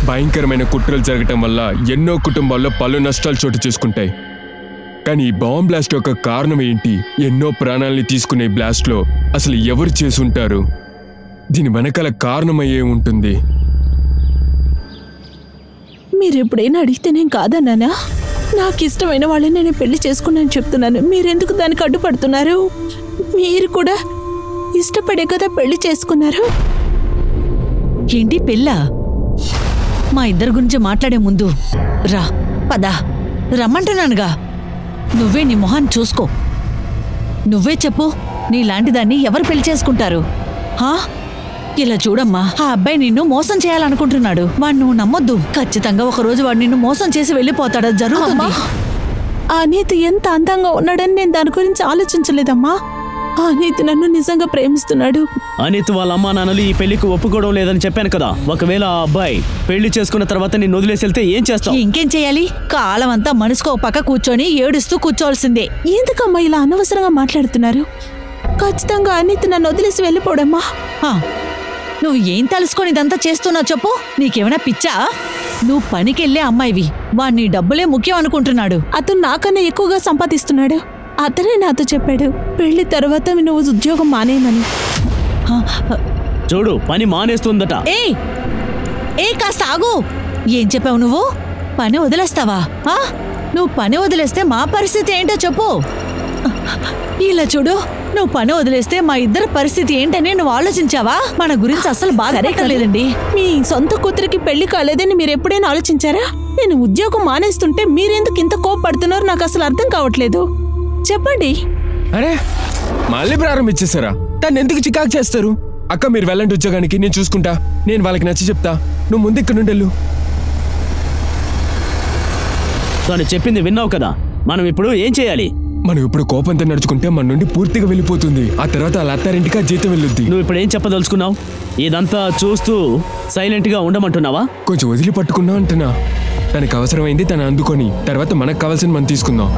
భయంకరమైన కుట్రలు జరగటం వల్ల ఎన్నో కుటుంబాల్లో పలు నష్టాలు చోటు చేసుకుంటాయి. కానీ ఈ బాంబ్ బ్లాస్ట్ యొక్క కారణం ఏంటి? ఎన్నో ప్రాణాలని తీసుకునే బ్లాస్ట్లో అసలు ఎవరు చేసుంటారు? దీని వెనకాల కారణమయ్యే ఉంటుంది. మీరు ఎప్పుడైనా అడిగితే నేను కాదన్నానా? నాకు ఇష్టమైన వాళ్ళని నేను పెళ్లి చేసుకున్నాను చెప్తున్నాను. మీరెందుకు దానికి అడ్డుపడుతున్నారు? మీరు కూడా ఇష్టపడే కదా పెళ్లి చేసుకున్నారు. ఏంటి పెళ్ళా? మా ఇద్దరి గురించి మాట్లాడే ముందు రా, పదా, రమ్మంటున్నానుగా. నువ్వే నీ మొహాన్ని చూసుకో. నువ్వే చెప్పు, నీలాంటి దాన్ని ఎవరు పెళ్లి చేసుకుంటారు? ఇలా చూడమ్మా, ఆ అబ్బాయి నిన్ను మోసం చేయాలనుకుంటున్నాడు. వాడు నువ్వు నమ్మొద్దు. ఖచ్చితంగా ఒకరోజు వాడు నిన్ను మోసం చేసి వెళ్ళిపోతాడు. జరుగుతుంది. అనిత్ ఎంత అందంగా ఉన్నాడని నేను దాని గురించి ఆలోచించలేదమ్మా. అనిత్ నన్ను నిజంగా ప్రేమిస్తున్నాడు. అనిత్ వాళ్ళ అమ్మా నాన్నలు ఈ పెళ్లికి ఒప్పుకోవడం లేదని చెప్పాను కదా. ఒకవేళ ఆ అబ్బాయి పెళ్లి చేసుకున్న తర్వాత నిన్ను వదిలేసి వెళ్తే ఏం చేస్తావు? ఇంకేం చేయాలి? కాలం అంతా మనసుకో పక్క కూర్చొని ఏడుస్తూ కూర్చోవలసిందే. ఎందుకమ్మా ఇలా అనవసరంగా మాట్లాడుతున్నారు? ఖచ్చితంగా అనిత్ నన్ను వదిలేసి వెళ్ళిపోడమ్మా. నువ్వు ఏం తెలుసుకొని ఇదంతా చేస్తున్నావు చెప్పు. నీకేమైనా పిచ్చా? నువ్వు పనికెళ్లే అమ్మాయివి. వాణ్ణి డబ్బులే ముఖ్యం అనుకుంటున్నాడు. అతను నాకన్నా ఎక్కువగా సంపాదిస్తున్నాడు. అతనే నాతో చెప్పాడు పెళ్లి తర్వాత నువ్వు ఉద్యోగం మానేయమని. చూడు, పని మానేస్తుందట. ఏ కాస్త ఆగు. ఏం చెప్పావు నువ్వు? పని వదిలేస్తావా? నువ్వు పని వదిలేస్తే మా పరిస్థితి ఏంటో చెప్పు. ఇలా చూడు, నువ్వు పని వదిలేస్తే మా ఇద్దరు పరిస్థితి ఏంటని నువ్వు ఆలోచించావా? మన గురించి అసలు బాధపడలేదండి. మీ సొంత కూతురికి పెళ్లి కాలేదని మీరు ఎప్పుడైనా ఆలోచించారా? నేను ఉద్యోగం మానేస్తుంటే మీరెందుకు ఇంత కోపడుతున్నారో నాకు అసలు అర్థం కావట్లేదు. చెప్పండి. అరే, మళ్ళీ ప్రారంభించేశారా? దాన్ని ఎందుకు చికాకు చేస్తారు? అక్క, మీరు వెళ్ళండి ఉద్యోగానికి, నేను చూసుకుంటా. నేను వాళ్ళకి నచ్చి చెప్తా. నువ్వు ముందు ఇక్కడ నుండి వెళ్ళు. తను చెప్పింది విన్నావు కదా. మనం ఇప్పుడు ఏం చేయాలి? మనం ఇప్పుడు కోపంతో నడుచుకుంటే మన నుండి పూర్తిగా వెళ్ళిపోతుంది. ఆ తర్వాత వాళ్ళ అత్తారింటికి జీతం వెళ్ళొద్ది. నువ్వు ఇప్పుడు ఏం చెప్పదలుచుకున్నావు? ఇదంతా చూస్తూ సైలెంట్ గా ఉండమంటున్నావా? కొంచెం వదిలి పట్టుకున్నా అంటున్నా. తనకు అవసరమైంది తను అందుకొని తర్వాత మనకు కావాల్సింది మనం తీసుకుందాం.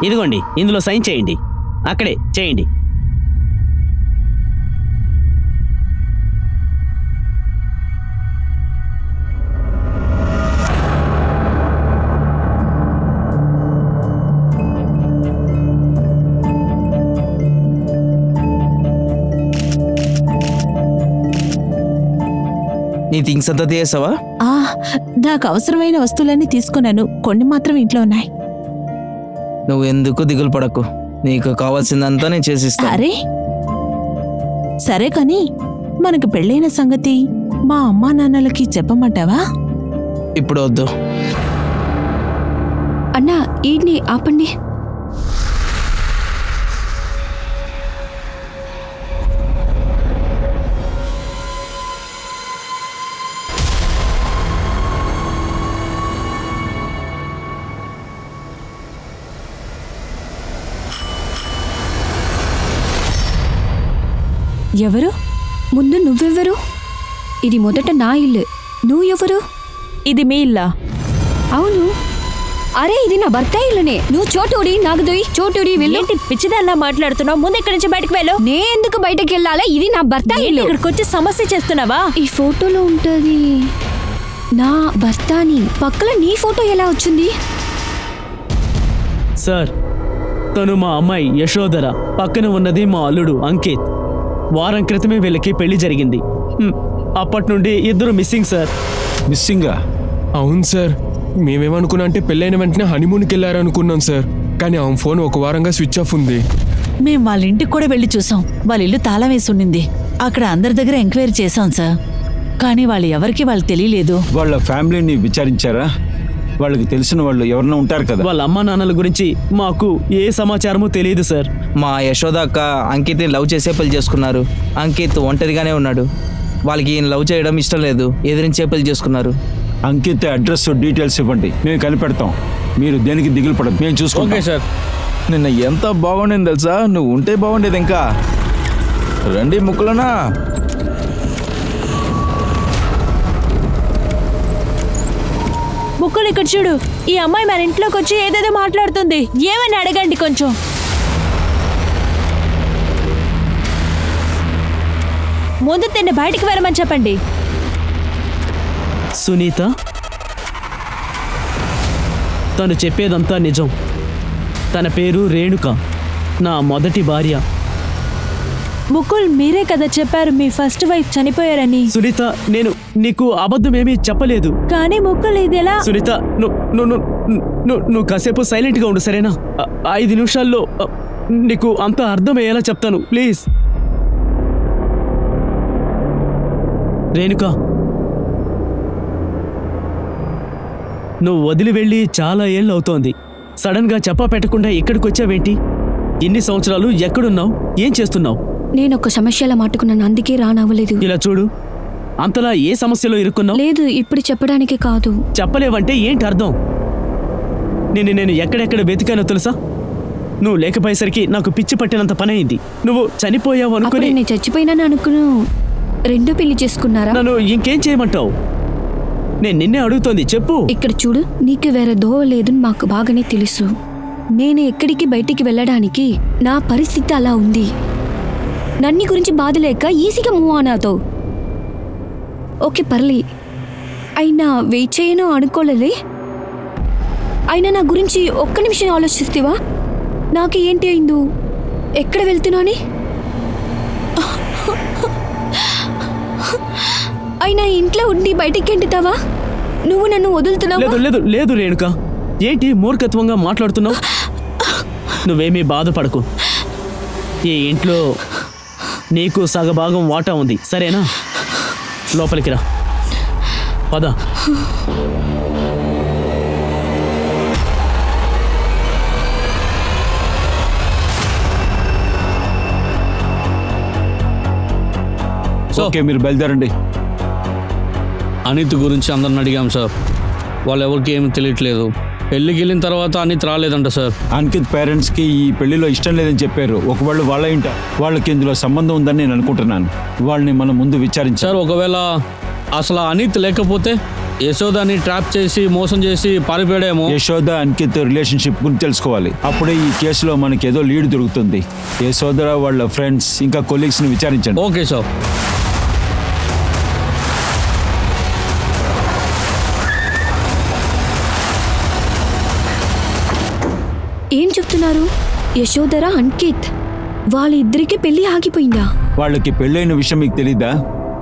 ఇదిగోండి, ఇందులో సైన్ చేయండి. అక్కడే చేయండి. నీ థింగ్స్ అంతా తీసావా? నాకు అవసరమైన వస్తువులన్నీ తీసుకున్నాను. కొన్ని మాత్రం ఇంట్లో ఉన్నాయి. నువ్వు ఎందుకు దిగులు పడకు. నీకు కావాల్సిందంతా నేను చేసిస్తా. అరే సరే, కానీ మనకు పెళ్ళైన సంగతి మా అమ్మా నాన్నలకి చెప్పమంటావా? ఇప్పుడు వద్దు. అన్నా, ఈడ్ని ఆపండి. ఎవరు? ముందు నువ్వెవరు? ఇది మొదట నా ఇల్లు. నువ్వు ఎవరు? ఇది మీ ఇల్లా? అవును. అరే, ఇది నా భర్త ఇల్లునే. నువ్వు చోటూడి నాగదోయి చోటూడి వెళ్ళి. పిచ్చిదల్లా మాట్లాడుతున్నావు. ముందు ఇక్కడి నుంచి బయటకు వెళ్ళు. నే ఎందుకు బయటకు వెళ్ళాలా? ఇది నా భర్త ఇల్లు. ఇక్కడికి వచ్చి సమస్య చేస్తున్నావా? ఈ ఫోటోలో ఉంటది నా భర్త అని. పక్కన నీ ఫోటో ఎలా వచ్చింది? సార్, తను మా అమ్మాయి యశోధర. పక్కన ఉన్నది మా అల్లుడు అంకిత్. వారం క్రితమే వీళ్ళకి పెళ్లి జరిగింది. అప్పటి నుండి ఇద్దరు మిస్సింగ్ సార్. మిస్సింగా? అవును సార్. మేమేమనుకున్నా అంటే పెళ్ళైన వెంటనే హనీమూన్కి వెళ్ళారనుకున్నాం సార్. కానీ ఆమె ఫోన్ ఒక వారంగా స్విచ్ ఆఫ్ ఉంది. మేం వాళ్ళ ఇంటికి కూడా వెళ్ళి చూసాం. వాళ్ళ ఇల్లు తాళం వేసి ఉండింది. అక్కడ అందరి దగ్గర ఎంక్వైరీ చేశాం సార్. కానీ వాళ్ళు ఎవరికి వాళ్ళు తెలియలేదు. వాళ్ళ ఫ్యామిలీని విచారించారా? వాళ్ళకి తెలిసిన వాళ్ళు ఎవరైనా ఉంటారు కదా? వాళ్ళ అమ్మా నాన్నల గురించి మాకు ఏ సమాచారము తెలియదు సార్. మా యశోద అక్క అంకిత్ని లవ్ చేసే పెళ్లి చేసుకున్నారు. అంకిత్ ఒంటరిగానే ఉన్నాడు. వాళ్ళకి ఈయన లవ్ చేయడం ఇష్టం లేదు. ఎదిరించే పెళ్లి చేసుకున్నారు. అంకిత్ అడ్రస్ డీటెయిల్స్ ఇవ్వండి, మేము కనిపెడతాం. మీరు దేనికి దిగులు పడదు, మేము చూసుకుంటాం. Okay sir. నిన్న ఎంత బాగుండేది తెలుసా? నువ్వు ఉంటే బాగుండేది. ఇంకా రండి ముక్కులనా. ముక్కులు ఇక్కడ చూడు. ఈ అమ్మాయి మన ఇంట్లోకి వచ్చి ఏదేదో మాట్లాడుతుంది. ఏమని అడగండి కొంచెం. ముందు తిన్న బయటికి వెళ్ళమని చెప్పండి. సునీత, తను చెప్పేదంతా నిజం. తన పేరు రేణుక, నా మొదటి భార్య. ముకుల్, మీరే కదా చెప్పారు మీ ఫస్ట్ వైఫ్ చనిపోయారని. సునీత, నేను నీకు అబద్ధమేమీ చెప్పలేదు. కానీ ముకుల్, ఇదెలా? సునీత, నువ్వు కాసేపు సైలెంట్గా ఉండు, సరేనా? 5 నిమిషాల్లో నీకు అంతా అర్థమయ్యేలా చెప్తాను, ప్లీజ్. రేణుక, నువ్వు వదిలి వెళ్ళి చాలా ఏళ్ళు అవుతోంది. సడన్గా చెప్పా పెట్టకుండా ఇక్కడికి వచ్చావేంటి? ఎన్ని సంవత్సరాలు ఎక్కడున్నావు? ఏం చేస్తున్నావు? నేను ఒక సమస్యలా మాట్టుకున్నాను, అందుకే రానవ్వలేదు. ఇలా చూడు, అంతలా ఏ సమస్యలో ఇరుక్కున్నావు? లేదు, ఇప్పుడు చెప్పడానికి కాదు. చెప్పలేవంటే ఏంటి అర్థం? నేను ఎక్కడెక్కడ వెతికానో తెలుసా? నువ్వు లేకపోయేసరికి నాకు పిచ్చి పట్టినంత పని అయింది. నువ్వు చనిపోయావు అనుకుని నేను చచ్చిపోయినాను అనుకును రెండో పెళ్లి చేసుకున్నారా? నన్ను ఇంకేం చేయమంటావు? నేను నిన్నే అడుగుతోంది, చెప్పు. ఇక్కడ చూడు, నీకు వేరే దోవ లేదని మాకు బాగానే తెలుసు. నేను ఎక్కడికి బయటికి వెళ్ళడానికి నా పరిస్థితి అలా ఉంది. నన్ని గురించి బాధ లేక ఈజీగా మూవ్ ఆన్ అవుతావు. ఓకే, పర్లే. అయినా వెయిట్ చేయను అనుకోలేదే. అయినా నా గురించి ఒక్క నిమిషం ఆలోచిస్తేవా? నాకు ఏంటి అయిందో, ఎక్కడ వెళ్తున్నాని? అయినా ఇంట్లో ఉండి బయటికి ఎంటుతావా? నువ్వు నన్ను వదులుతున్నావా? లేదు లేదు లేదు రేణుక, ఏంటి మూర్ఖత్వంగా మాట్లాడుతున్నావు? నువ్వేమీ బాధపడకు. ఈ ఇంట్లో నీకు సగభాగం వాటా ఉంది, సరేనా? లోపలికి రా, పద. ఓకే, మీరు బయలుదేరండి. అనిత్ గురించి అందరిని అడిగాం సార్, వాళ్ళు ఎవరికి ఏమి తెలియట్లేదు. పెళ్ళికి వెళ్ళిన తర్వాత అనిత్ రాలేదంట సార్. అంకిత్ పేరెంట్స్కి ఈ పెళ్లిలో ఇష్టం లేదని చెప్పారు. ఒకవేళ వాళ్ళ ఇంట వాళ్ళకి ఇందులో సంబంధం ఉందని నేను అనుకుంటున్నాను. వాళ్ళని మనం ముందు విచారించాం సార్. ఒకవేళ అసలు అనిత్ లేకపోతే యశోదాని ట్రాప్ చేసి మోసం చేసి పారిపోయాడేమో. యశోద అంకిత్ రిలేషన్షిప్ గురించి తెలుసుకోవాలి. అప్పుడే ఈ కేసులో మనకి ఏదో లీడ్ దొరుకుతుంది. యశోద వాళ్ళ ఫ్రెండ్స్ ఇంకా కొలీగ్స్ని విచారించండి. Okay sir. ఏం చెప్తున్నారు? యశోధర, అంకిత్ వాళ్ళిద్దరికి పెళ్లి ఆగిపోయిందా? వాళ్ళకి పెళ్ళైన విషయం మీకు తెలీదా?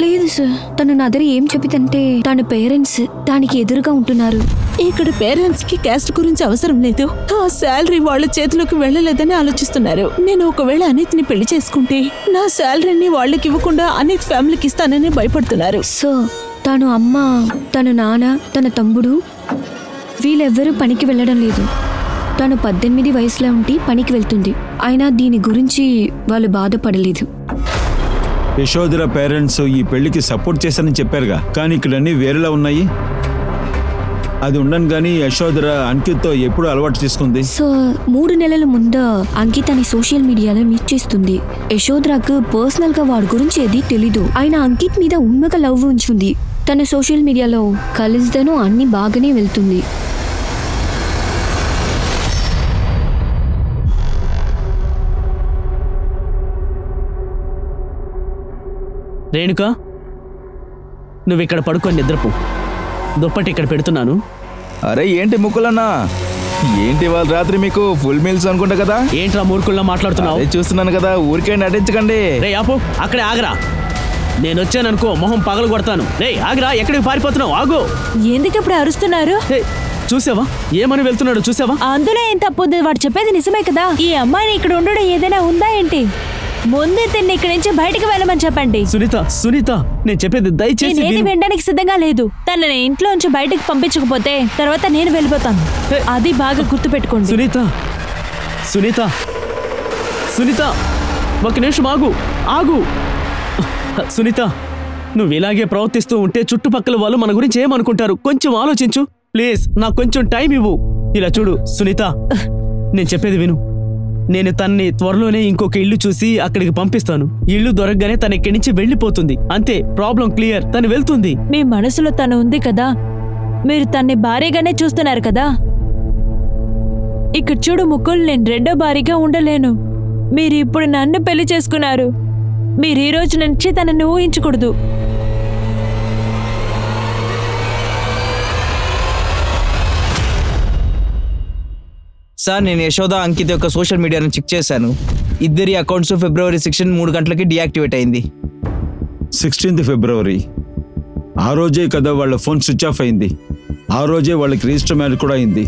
లేదు సార్. తను నా దగ్గర ఏం చెప్పిందంటే తన పేరెంట్స్ దానికి ఎదురుగా ఉంటున్నారు. ఇక్కడ పేరెంట్స్ కి క్యాస్ట్ గురించి అవసరం లేదు. ఆ శాలరీ వాళ్ళ చేతిలోకి వెళ్ళలేదని ఆలోచిస్తున్నారు. నేను ఒకవేళ అనిత్ని పెళ్లి చేసుకుంటే నా శాలరీని వాళ్ళకి ఇవ్వకుండా అనిత్ ఫ్యామిలీకి ఇస్తానని భయపడుతున్నారు. సో తను అమ్మ, తన నాన్న, తన తమ్ముడు వీళ్ళెవ్వరూ పనికి వెళ్ళడం లేదు. తను 18 వయసులో ఉండి పనికి వెళ్తుంది. అయినా దీని గురించి వాళ్ళు బాధపడలేదు. యశోధర పేరెంట్స్ ఈ పెళ్లికి సపోర్ట్ చేశారని చెప్పారుగా, కానీ ఇక్కడ అన్నీ వేరేలా ఉన్నాయి. అది ఉండను కానీ యశోధర అంకిత్తో ఎప్పుడు అలవాటు చేసుకుంది? సో 3 నెలల ముందు అంకిత్ అని సోషల్ మీడియాలో మీట్ చేస్తుంది. యశోధరకు పర్సనల్ గా వాడి గురించి ఏది తెలీదు. ఆయన అంకిత్ మీద ఉన్నగా లవ్ ఉంచుంది. తన సోషల్ మీడియాలో కలిసిదను అన్ని బాగానే వెళ్తుంది. రేణుక, నువ్వు ఇక్కడ పడుకొని నిద్రపో. దుప్పటి ఇక్కడ పెడుతున్నాను. అరే ఏంటి ముక్కులన్నా, ఏంటి వాళ్ళ రాత్రి మీకు ఫుల్ మీల్స్ అనుకుంటా కదా? ఏంట్రా మూర్ఖుల్లా మాట్లాడుతున్నావు? చూస్తున్నాను కదా, ఊరికే నటించకండి. రే ఆపు, అక్కడే ఆగరా. నేను వచ్చాననుకో మొహం పగలు కొడతాను. రే ఆగరా, ఎక్కడికి పారిపోతున్నావు? ఆగు. ఎందుకు ఇప్పుడు అరుస్తున్నారు? చూసావా ఏమని వెళ్తున్నాడు? చూసావా? అందులో ఏం తప్పుంది? వాడు చెప్పేది నిజమే కదా. ఈ అమ్మాయిని ఇక్కడ ఉండడం ఏదైనా ఉందా ఏంటి? ముందే తిన్ని ఇక్కడి నుంచి బయటకు వెళ్ళమని చెప్పండి. సునీత, సునీత, నేను చెప్పేది దయచేసి నేను వినడానికి సిద్ధంగా లేదు. తనని ఇంట్లో నుంచి బయటకు పంపించకపోతే తర్వాత నేను వెళ్ళిపోతాను. అది బాగా గుర్తు పెట్టుకోండి. సునీత, సునీత, సునీత, ఒక నిమిషం ఆగు, ఆగు. సునీత, నువ్వు ఇలాగే ప్రవర్తిస్తూ ఉంటే చుట్టుపక్కల వాళ్ళు మన గురించి ఏమనుకుంటారు? కొంచెం ఆలోచించు ప్లీజ్. నాకు కొంచెం టైం ఇవ్వు. ఇలా చూడు సునీత, నేను చెప్పేది విను. నేను తన్ని త్వరలోనే ఇంకొక ఇల్లు చూసి అక్కడికి పంపిస్తాను. ఇల్లు దొరకగానే తన ఇక్కడి నుంచి వెళ్ళిపోతుంది. అంతే, ప్రాబ్లం క్లియర్. తను వెళ్తుంది. మీ మనసులో తను ఉంది కదా, మీరు తన్ని భారీగానే చూస్తున్నారు కదా. ఇక్కడ చూడు ముకుల్, నేను రెండో భారీగా ఉండలేను. మీరు ఇప్పుడు నన్ను పెళ్లి చేసుకున్నారు. మీరు ఈ రోజు నుంచి తనని ఊహించకూడదు. సార్, నేను యశోద అంకిత్ యొక్క సోషల్ మీడియాను చెక్ చేశాను. ఇద్దరి అకౌంట్స్ February 16 3 గంటలకి డియాక్టివేట్ అయింది. 16th February. ఆ రోజే కదా వాళ్ళ ఫోన్ స్విచ్ ఆఫ్ అయింది. ఆ రోజే వాళ్ళకి రిజిస్టర్ మ్యారేజ్ కూడా అయింది.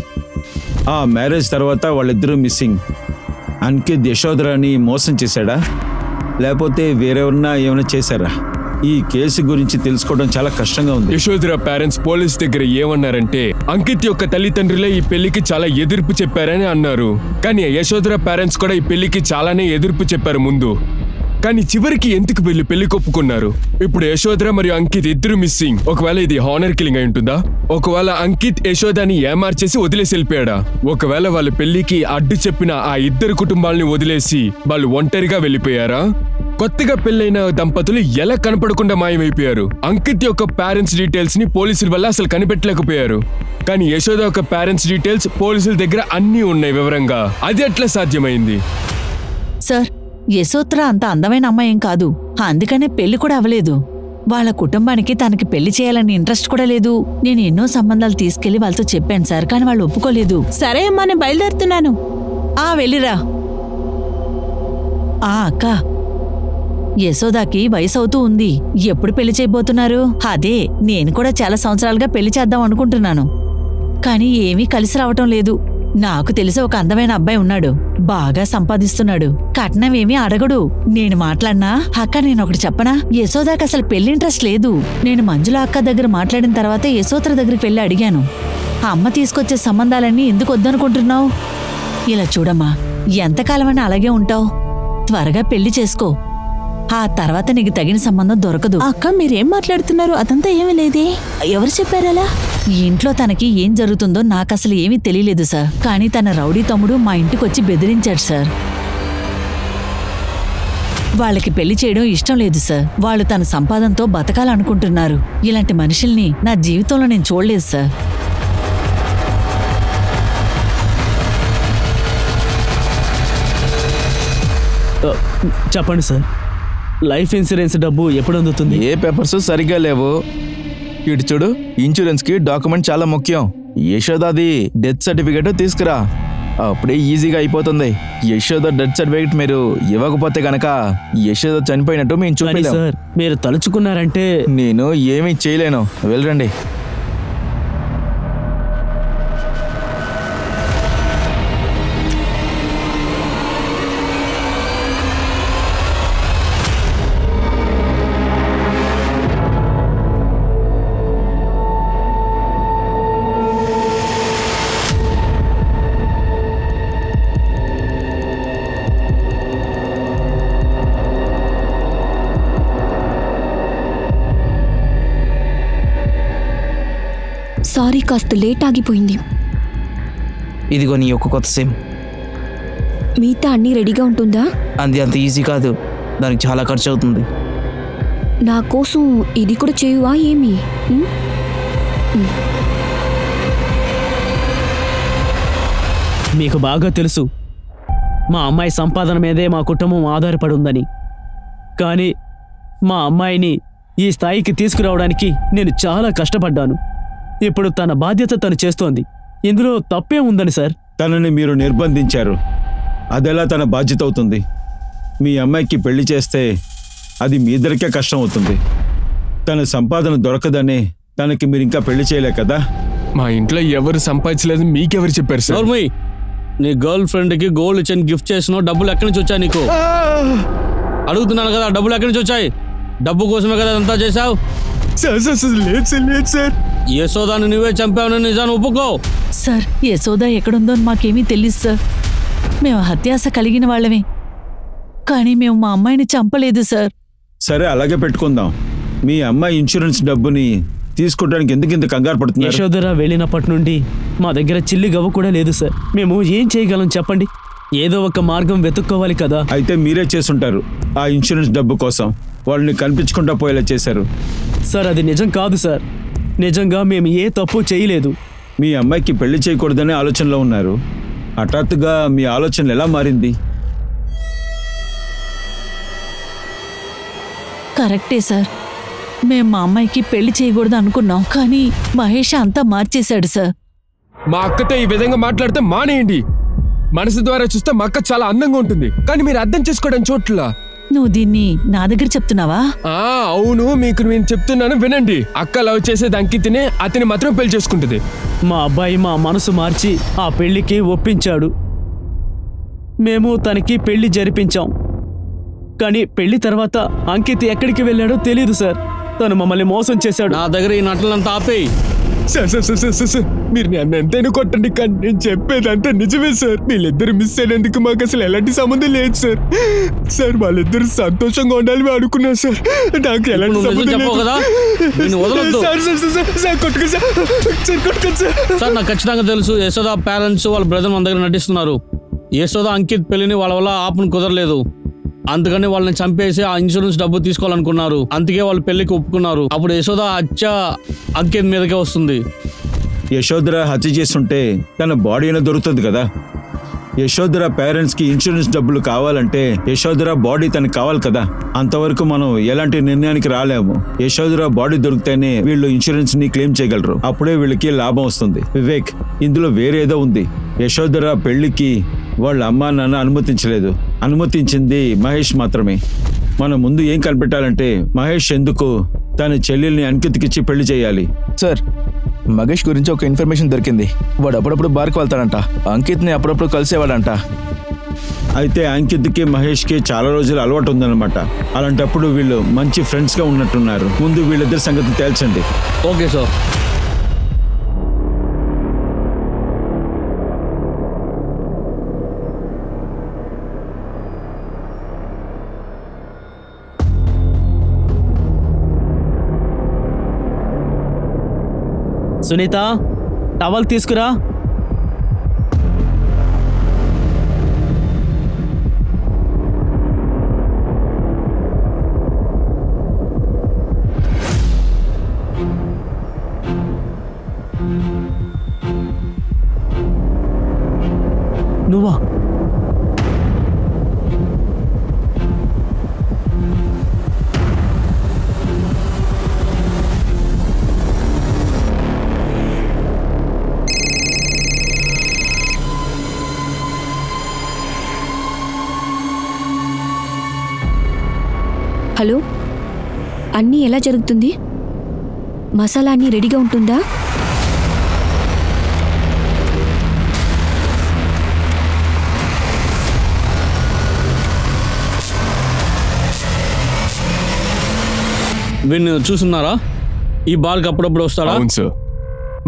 ఆ మ్యారేజ్ తర్వాత వాళ్ళిద్దరూ మిస్సింగ్. అంకిత్ యశోధరాని మోసం చేశాడా, లేకపోతే వేరెవరన్నా ఏమైనా చేశారా? ఈ కేసు గురించి తెలుసుకోవడం చాలా కష్టంగా ఉంది. యశోధర పేరెంట్స్ పోలీస్ దగ్గర ఏమన్నారంటే అంకిత్ యొక్క తల్లిదండ్రులే ఈ పెళ్లికి చాలా ఎదుర్పు చెప్పారని అన్నారు. కానీ యశోధర పేరెంట్స్ కూడా ఈ పెళ్లికి చాలానే ఎదుర్పు చెప్పారు ముందు. కానీ చివరికి ఎందుకు పెళ్లి కొప్పుకున్నారు? ఇప్పుడు యశోధర మరియు అంకిత్ ఇద్దరు మిస్సింగ్. ఒకవేళ ఇది హానర్ కిల్లింగ్ అయి ఉంటుందా? ఒకవేళ అంకిత్ యశోదాని ఏమార్చేసి వదిలేసి వెళ్ళిపోయాడా? ఒకవేళ వాళ్ళ పెళ్లికి అడ్డు చెప్పిన ఆ ఇద్దరు కుటుంబాలని వదిలేసి వాళ్ళు ఒంటరిగా వెళ్ళిపోయారా? కొత్తగా పెళ్లైన దంపతులు ఎలా కనపడకుండా మాయమైపోయారు? అంకిత్ యొక్క పేరెంట్స్ డీటెయిల్స్ ని పోలీసుల వల్ల అసలు కనిపెట్టలేకపోయారు. కానీ యశోద యొక్క పేరెంట్స్ డీటెయిల్స్ పోలీసుల దగ్గర అన్నీ ఉన్నాయి వివరంగా. అది ఎట్లా సాధ్యమైంది? సార్, యశోత్ర అంత అందమైన అమ్మాయేం కాదు. అందుకనే పెళ్లి కూడా అవ్వలేదు. వాళ్ళ కుటుంబానికి తనకి పెళ్లి చేయాలని ఇంట్రెస్ట్ కూడా లేదు. నేను ఎన్నో సంబంధాలు తీసుకెళ్లి వాళ్ళతో చెప్పాను సార్, కానీ వాళ్ళు ఒప్పుకోలేదు. సరే అమ్మా, నేను బయలుదేరుతున్నాను. వెళ్ళిరా. అక్క, యశోదాకి వయసు అవుతూ ఉంది. ఎప్పుడు పెళ్లి చేయబోతున్నారు? అదే నేను కూడా చాలా సంవత్సరాలుగా పెళ్లి చేద్దాం అనుకుంటున్నాను, కానీ ఏమీ కలిసి రావటం లేదు. నాకు తెలిసి ఒక అందమైన అబ్బాయి ఉన్నాడు, బాగా సంపాదిస్తున్నాడు, కట్నం ఏమీ అడగడు. నేను మాట్లాడినా అక్క, నేనొకటి చెప్పనా, యశోదాకి అసలు పెళ్లి ఇంట్రెస్ట్ లేదు. నేను మంజుల అక్క దగ్గర మాట్లాడిన తర్వాత యశోత్ర దగ్గరికి వెళ్ళి అడిగాను, అమ్మ తీసుకొచ్చే సంబంధాలన్నీ ఎందుకు వద్దనుకుంటున్నావు? ఇలా చూడమ్మా, ఎంతకాలమైనా అలాగే ఉంటావు. త్వరగా పెళ్లి చేసుకో, ఆ తర్వాత నీకు తగిన సంబంధం దొరకదు. అక్క, మీరేం మాట్లాడుతున్నారు? అదంతా ఏమీ లేదే. ఎవరు చెప్పారలా? ఇంట్లో తనకి ఏం జరుగుతుందో నాకసలు ఏమీ తెలియలేదు సార్. కానీ తన రౌడీ తమ్ముడు మా ఇంటికొచ్చి బెదిరించాడు సార్. వాళ్ళకి పెళ్లి చేయడం ఇష్టం లేదు సార్. వాళ్ళు తన సంపాదనతో బతకాలనుకుంటున్నారు. ఇలాంటి మనుషుల్ని నా జీవితంలో నేను చూడలేదు సార్. చెప్పండి సార్, లైఫ్ ఇన్సూరెన్స్ డబ్బు ఎప్పుడు అందుతుంది? ఏ పేపర్స్ సరిగ్గా లేవు. ఇటు చూడు, ఇన్సూరెన్స్ కి డాక్యుమెంట్ చాలా ముఖ్యం. యశోదాది డెత్ సర్టిఫికేట్ తీసుకురా, అప్పుడే ఈజీగా అయిపోతుంది. యశోద డెత్ సర్టిఫికేట్ మీరు ఇవ్వకపోతే గనక యశోద చనిపోయినట్టు మేము చూపించాం. సార్, మీరు తలుచుకున్నారంటే నేను ఏమీ చేయలేను. వెళ్ళండి. సారీ, కాస్త లేట్ ఆగిపోయింది. ఇదిగో నీ యొక్క కొత్త సిమ్. మిగతా అన్నీ రెడీగా ఉంటుందా? అంత ఈజీ కాదు, దానికి చాలా ఖర్చు అవుతుంది. నా కోసం ఇది కూడా చేయువా ఏమి? మీకు బాగా తెలుసు మా అమ్మాయి సంపాదన మీదే మా కుటుంబం ఆధారపడి ఉందని. కానీ మా అమ్మాయిని ఈ స్థాయికి తీసుకురావడానికి నేను చాలా కష్టపడ్డాను. ఇప్పుడు తన బాధ్యత తను చేస్తోంది. ఇందులో తప్పే ఉందని సార్. తనని మీరు నిర్బంధించారు, అదెలా తన బాధ్యత అవుతుంది? మీ అమ్మాయికి పెళ్లి చేస్తే అది మీ ఇద్దరికే కష్టం అవుతుంది. తన సంపాదన దొరకదనే తనకి మీరు ఇంకా పెళ్లి చేయలే కదా? మా ఇంట్లో ఎవరు సంపాదించలేదు, మీకెవరు చెప్పారు సార్? నీ గర్ల్ ఫ్రెండ్ కి గోల్డ్ చైన్ గిఫ్ట్ చేసినావు, డబ్బులు ఎక్కడి నుంచి వచ్చాయి నీకు? అడుగుతున్నాను కదా, డబ్బులు ఎక్కడి నుంచి వచ్చాయి? డబ్బు కోసమే కదా అంతా చేశావు? లేదు సార్. యశోదాన్ని నువ్వే చంపావని నిజాన్ని ఒప్పుకో. సార్, యశోద ఎక్కడుందో మాకేమీ తెలియదు సార్. మేము హత్యాస కలిగిన వాళ్ళమే, కానీ మేము మా అమ్మాయిని చంపలేదు సార్. సరే, అలాగే పెట్టుకుందాం. మీ అమ్మాయి ఇన్సూరెన్స్ డబ్బుని తీసుకోవడానికి ఎందుకు ఇంత కంగారు పడుతున్నారు? యశోధర వెళ్ళినప్పటి నుండి మా దగ్గర చిల్లి గవ్వ కూడా లేదు సార్. మేము ఏం చేయగలం చెప్పండి? ఏదో ఒక మార్గం వెతుక్కోవాలి కదా. అయితే మీరే చేసుంటారు. ఆ ఇన్సూరెన్స్ డబ్బు కోసం వాళ్ళని కనిపించకుండా పోయేలా చేశారు. సార్, అది నిజం కాదు సార్. నిజంగా మేము ఏ తప్పు చేయలేదు. మీ అమ్మాయికి పెళ్లి చేయకూడదనే ఆలోచనలో ఉన్నారు. హఠాత్తుగా మీ ఆలోచన ఎలా మారింది? కరెక్టే సార్. మేం మా అమ్మాయికి పెళ్లి చేయకూడదు అనుకున్నాం, కానీ మహేష్ అంతా మార్చేశాడు సార్. మా అక్కతో ఈ విధంగా మాట్లాడితే మానేయండి. మనసు ద్వారా చూస్తే మా అక్క చాలా అందంగా ఉంటుంది, కానీ మీరు అర్థం చేసుకోవడం చోట్ల. నువ్వు దీన్ని నా దగ్గర చెప్తున్నావా? అవును, మీకు నేను చెప్తున్నాను వినండి. అక్క లవ్ చేసేది అంకిత్నే, అతని మాత్రం పెళ్లి చేసుకుంటుంది. మా అబ్బాయి మా మనసు మార్చి ఆ పెళ్లికి ఒప్పించాడు. మేము తనకి పెళ్లి జరిపించాం. కానీ పెళ్లి తర్వాత అంకిత్ ఎక్కడికి వెళ్ళాడో తెలియదు సార్. తను మమ్మల్ని మోసం చేశాడు. నా దగ్గర ఈ నటలంతా ఆపేయి. సార్ మీరు నన్ను ఎంతైనా కొట్టండి, కానీ నేను చెప్పేదంతా నిజమే సార్. వీళ్ళిద్దరు మిస్ అయినందుకు మాకు అసలు ఎలాంటి సంబంధం లేదు సార్. సార్ వాళ్ళిద్దరు సంతోషంగా ఉండాలని అనుకున్నా సార్. నాకు ఎలాంటి సంబంధం లేదు సార్. నాకు ఖచ్చితంగా తెలుసు యశోద పేరెంట్స్ వాళ్ళ బ్రదర్ మన దగ్గర నటిస్తున్నారు. యశోద అంకిత్ పెళ్లిని వాళ్ళ వల్ల ఆపను కుదరలేదు, అందుకని వాళ్ళని చంపేసి ఆ ఇన్సూరెన్స్ డబ్బు తీసుకోవాలనుకున్నారు. అందుకే వాళ్ళు పెళ్లికి ఒప్పుకున్నారు. అప్పుడు యశోద హత్య అంకిత్ మీదకే వస్తుంది. యశోధర హత్య చేస్తుంటే తన బాడీ అయినా దొరుకుతుంది కదా. యశోధర పేరెంట్స్కి ఇన్సూరెన్స్ డబ్బులు కావాలంటే యశోధర బాడీ తనకు కావాలి కదా. అంతవరకు మనం ఎలాంటి నిర్ణయానికి రాలేము. యశోధర బాడీ దొరికితేనే వీళ్ళు ఇన్సూరెన్స్ని క్లెయిమ్ చేయగలరు. అప్పుడే వీళ్ళకి లాభం వస్తుంది. వివేక్, ఇందులో వేరేదో ఉంది. యశోధర పెళ్లికి వాళ్ళ అమ్మా నాన్న అనుమతించలేదు. అనుమతించింది మహేష్ మాత్రమే. మనం ముందు ఏం కనిపెట్టాలంటే మహేష్ ఎందుకు తన చెల్లెల్ని అంకిత్కిచ్చి పెళ్లి చేయాలి. సార్, మహేష్ గురించి ఒక ఇన్ఫర్మేషన్ దొరికింది. వాడు అప్పుడప్పుడు బార్కి వెళ్తాడంట, అంకిత్ని అప్పుడప్పుడు కలిసేవాడంట. అయితే అంకిత్కి మహేష్కి చాలా రోజులు అలవాటు ఉందన్నమాట. అలాంటప్పుడు వీళ్ళు మంచి ఫ్రెండ్స్గా ఉన్నట్టున్నారు. ముందు వీళ్ళిద్దరి సంగతి తేల్చండి. Okay sir. సునీత, టవల్ తీసుకురా. నువ్వా? హలో, అన్నీ ఎలా జరుగుతుంది? మసాలా అన్నీ రెడీగా ఉంటుందా? వీడిని చూస్తున్నారా? ఈ బార్కి అప్పుడప్పుడు వస్తాడా? అవును సార్,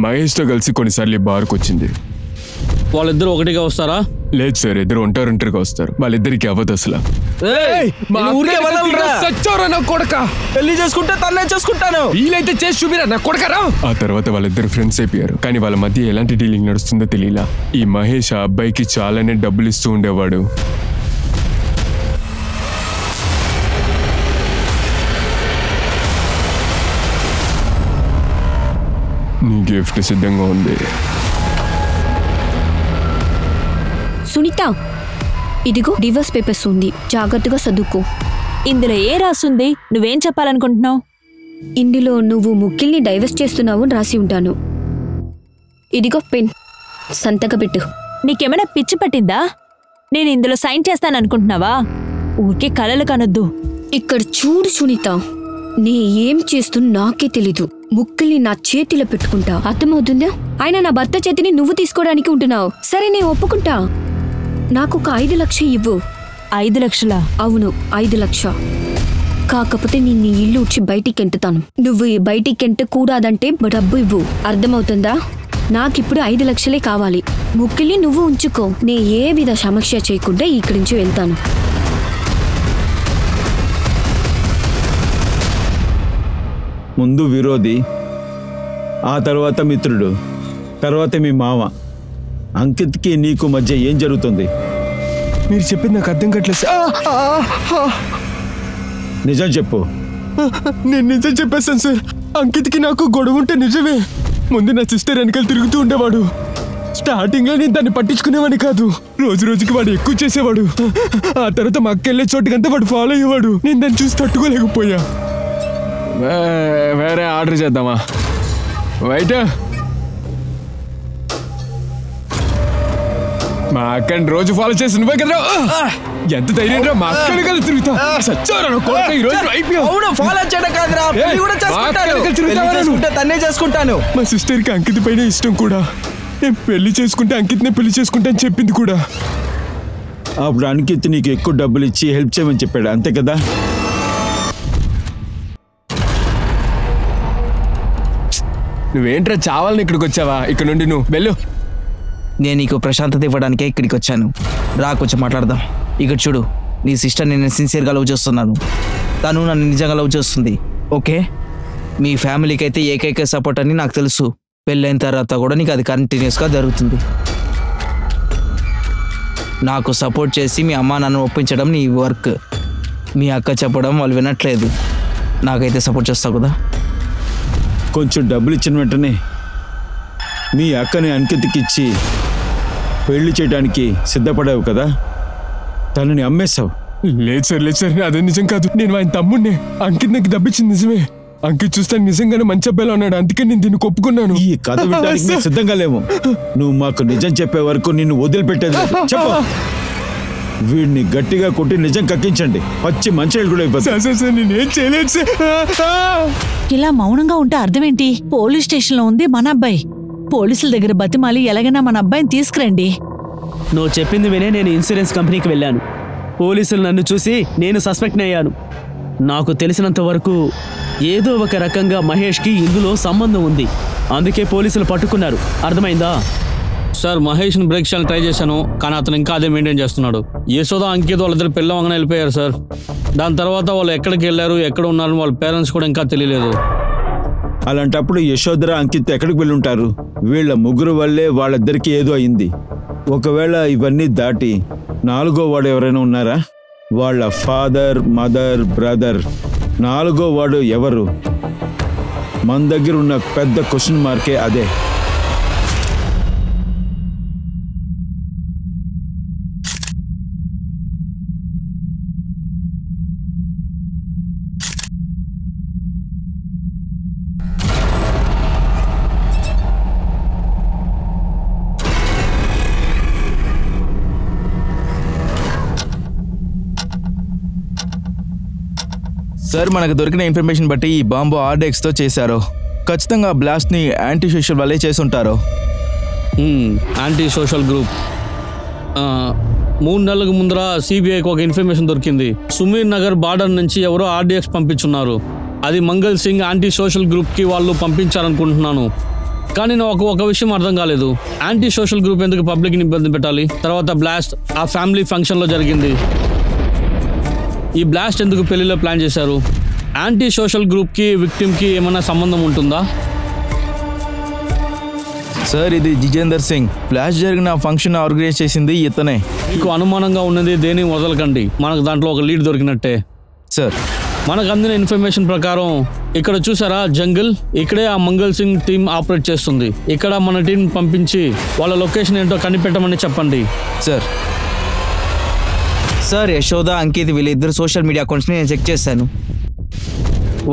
మహేష్తో కలిసి కొన్నిసార్లు ఈ బార్కి వచ్చింది. వాళ్ళిద్దరు ఒకటిగా వస్తారా? లేదు సార్, ఇద్దరు ఒంటరిగా వస్తారు. వాళ్ళిద్దరికి అవ్వదు అసలు. పెళ్లి చేసుకుంటే తన్నే చేసుకుంటాను. వీలైతే చేసి చూపిరా నా కొడకరా. ఆ తర్వాత వాళ్ళిద్దరు ఫ్రెండ్స్ అయిపోయారు, కానీ వాళ్ళ మధ్య ఎలాంటి డీలింగ్ నడుస్తుందో తెలియలా. ఈ మహేష్ ఆ అబ్బాయికి చాలానే డబ్బులు ఇస్తూ ఉండేవాడు. నీ గిఫ్ట్ సిద్ధంగా ఉంది. సునీత, ఇదిగో డివోర్స్ పేపర్స్ ఉంది, జాగ్రత్తగా చదువుకో. ఇందులో ఏ రాసుంది? నువ్వేం చెప్పాలనుకుంటున్నావు? ఇందులో నువ్వు ముఖ్యుల్ని డైవర్స్ చేస్తున్నావు అని రాసి ఉంటాను. ఇదిగో పెన్, సంతక పెట్టు. నీకేమైనా పిచ్చి పట్టిందా? నేను ఇందులో సైన్ చేస్తాననుకుంటున్నావా? ఊరికే కలలు కనొద్దు. ఇక్కడ చూడు సునీత, నీ ఏం చేస్తూ నాకే తెలీదు. ముక్కుల్ని నా చేతిలో పెట్టుకుంటా, అర్థమవుతుందా? ఆయన నా భర్త చేతిని నువ్వు తీసుకోవడానికి ఉంటున్నావు. సరే, నేను ఒప్పుకుంటా. నాకు ఒక 5 లక్షలు ఇవ్వు. 5 లక్షలా? అవును, 5 లక్షలు. కాకపోతే నేను నీ ఇల్లు ఉచ్చి బయటికి ఎంటుతాను. నువ్వు ఈ బయటికి ఎంటకూడదంటే డబ్బు ఇవ్వు, అర్థమవుతుందా? నాకిప్పుడు 5 లక్షలే కావాలి. ముక్కుల్ని నువ్వు ఉంచుకో. నే ఏ విధ సమస్య చేయకుండా ఇక్కడి నుంచి వెళ్తాను. ముందు విరోధి, ఆ తర్వాత మిత్రుడు, తర్వాత మీ మామ. అంకిత్కి నీకు మధ్య ఏం జరుగుతుంది? మీరు చెప్పింది నాకు అర్థం కావట్లేదు. నిజం చెప్పు. నేను నిజం చెప్పేస్తాను సార్. అంకిత్కి నాకు గొడవ ఉంటే నిజమే. ముందు నా సిస్టర్ వెనకాల తిరుగుతూ ఉండేవాడు. స్టార్టింగ్ లో నేను దాన్ని పట్టించుకునేవాడిని కాదు. రోజు రోజుకి వాడు ఎక్కువ చేసేవాడు. ఆ తర్వాత మా అక్క వెళ్ళే చోటుకంతా వాడు ఫాలో అయ్యేవాడు. నేను దాన్ని చూసి తట్టుకోలేకపోయా. వేరే ఆర్డర్ చేద్దామా? వైట్ మా అక్కని రోజు ఫాలో చేసి నువ్వే కదా. ఎంత ధైర్యం రా మా అక్కని కలిసి తిరుగుతా. ఈ రోజు ఫాలో చేయడం కాదురా, పెళ్లి కూడా చేసుకుంటాను. తన్నే చేసుకుంటాను. మా సిస్టర్కి అంకిత్ పైన ఇష్టం కూడా. నేను పెళ్లి చేసుకుంటే అంకిత్నే పెళ్లి చేసుకుంటా అని చెప్పింది కూడా. అప్పుడు అంకిత్ నీకు ఎక్కువ డబ్బులు ఇచ్చి హెల్ప్ చేయమని చెప్పాడు, అంతే కదా? నువ్వేంట్రా చావాలని ఇక్కడికి వచ్చావా? ఇక్కడ నుండి నువ్వు వెళ్ళు. నేను నీకు ప్రశాంతత ఇవ్వడానికే ఇక్కడికి వచ్చాను. రా కొంచెం మాట్లాడదాం. ఇక్కడ చూడు, నీ సిస్టర్ని నేను సిన్సియర్గా లవ్ చేస్తున్నాను, తను నన్ను నిజంగా లవ్ చేస్తుంది. ఓకే, మీ ఫ్యామిలీకి అయితే ఏకైక సపోర్ట్ అని నాకు తెలుసు. పెళ్ళైన తర్వాత కూడా నీకు అది కంటిన్యూస్గా జరుగుతుంది. నాకు సపోర్ట్ చేసి మీ అమ్మ నన్ను ఒప్పించడం నీ వర్క్. మీ అక్క చెప్పడం వాళ్ళు వినట్లేదు. నాకైతే సపోర్ట్ చేస్తావు కదా? కొంచెం డబ్బులు ఇచ్చిన వెంటనే మీ అక్కని అంకిత్కి ఇచ్చి పెళ్లి చేయడానికి సిద్ధపడావు కదా, తనని అమ్మేశావు. లేదు సార్, అదే నిజం కాదు. నేను ఆయన తమ్ముడిని. అంకిత్ నాకు డబ్బిచ్చింది నిజమే. అంకిత్ చూస్తాను నిజంగానే మంచి అబ్బాయిలో ఉన్నాడు, అందుకే నేను దీన్ని ఒప్పుకున్నాను. ఈ కథ వినడానికి మేము సిద్ధంగా లేము. నువ్వు మాకు నిజం చెప్పే వరకు నిన్ను వదిలిపెట్టేది లేదు. చెప్పు. వీడిని గట్టిగా కొట్టి నిజం కక్కించండి. పచ్చి మంచినీళ్ళు కూడా అయిపోతుంది. నేనేం చేయలేదు సార్. ఇలా మౌనంగా ఉంటే అర్థమేంటి? పోలీస్ స్టేషన్లో ఉంది మన అబ్బాయి. పోలీసుల దగ్గర బతిమాలి ఎలాగైనా మన అబ్బాయిని తీసుకురండి. నువ్వు చెప్పింది వినే నేను ఇన్సూరెన్స్ కంపెనీకి వెళ్ళాను. పోలీసులు నన్ను చూసి నేను సస్పెక్ట్ అయ్యాను. నాకు తెలిసినంత వరకు ఏదో ఒక రకంగా మహేష్కి ఇందులో సంబంధం ఉంది. అందుకే పోలీసులు పట్టుకున్నారు. అర్థమైందా? సార్, మహేష్ని బ్రేక్ చేయాలని ట్రై చేశాను, కానీ అతను ఇంకా అదే మెయింటైన్ చేస్తున్నాడు. యశోద అంకిత్ వాళ్ళిద్దరు పిల్లవంగానే వెళ్ళిపోయారు సార్. దాని తర్వాత వాళ్ళు ఎక్కడికి వెళ్ళారు, ఎక్కడ ఉన్నారని వాళ్ళ పేరెంట్స్ కూడా ఇంకా తెలియలేదు. అలాంటప్పుడు యశోధర అంకిత్ ఎక్కడికి వెళ్ళి ఉంటారు? వీళ్ళ ముగ్గురు వల్లే వాళ్ళిద్దరికి ఏదో అయింది. ఒకవేళ ఇవన్నీ దాటి నాలుగో వాడు ఎవరైనా ఉన్నారా? వాళ్ళ ఫాదర్, మదర్, బ్రదర్. నాలుగో వాడు ఎవరు? మన దగ్గర ఉన్న పెద్ద క్వశ్చన్ మార్కే అదే. సార్, మనకు దొరికిన ఇన్ఫర్మేషన్ బట్టి ఈ బాంబు ఆర్డెక్స్తో చేశారు. ఖచ్చితంగా బ్లాస్ట్ని యాంటీ సోషల్ వాళ్ళే చేసుంటారు. Anti social group. 3 నెలలకు ముందర సిబిఐకి ఒక ఇన్ఫర్మేషన్ దొరికింది. సుమీర్ నగర్ బార్డర్ నుంచి ఎవరో ఆర్డీఎక్స్ పంపించున్నారు. అది మంగళ్ సింగ్ యాంటీ సోషల్ గ్రూప్కి వాళ్ళు పంపించారనుకుంటున్నాను. కానీ నాకు ఒక విషయం అర్థం కాలేదు. యాంటీ సోషల్ గ్రూప్ ఎందుకు పబ్లిక్ని ఇబ్బంది పెట్టాలి? తర్వాత బ్లాస్ట్ ఆ ఫ్యామిలీ ఫంక్షన్లో జరిగింది. ఈ బ్లాస్ట్ ఎందుకు పెళ్లిలో ప్లాన్ చేశారు? యాంటీ సోషల్ గ్రూప్కి విక్టిమ్కి ఏమైనా సంబంధం ఉంటుందా? సార్, ఇది జిజేందర్ సింగ్. ఫ్లాష్ జరిగిన ఫంక్షన్ ఆర్గనైజ్ చేసింది ఇతనే. మీకు అనుమానంగా ఉన్నది దేని వదలకండి. మనకు దాంట్లో ఒక లీడ్ దొరికినట్టే. సార్, మనకు అందిన ఇన్ఫర్మేషన్ ప్రకారం ఇక్కడ చూసారా జంగిల్, ఇక్కడే ఆ మంగళ్ సింగ్ టీం ఆపరేట్ చేస్తుంది. ఇక్కడ మన టీం పంపించి వాళ్ళ లొకేషన్ ఏంటో కనిపెట్టమని చెప్పండి. సార్, యశోద, అంకిత్ వీళ్ళిద్దరు సోషల్ మీడియా అకౌంట్స్ని నేను చెక్ చేశాను.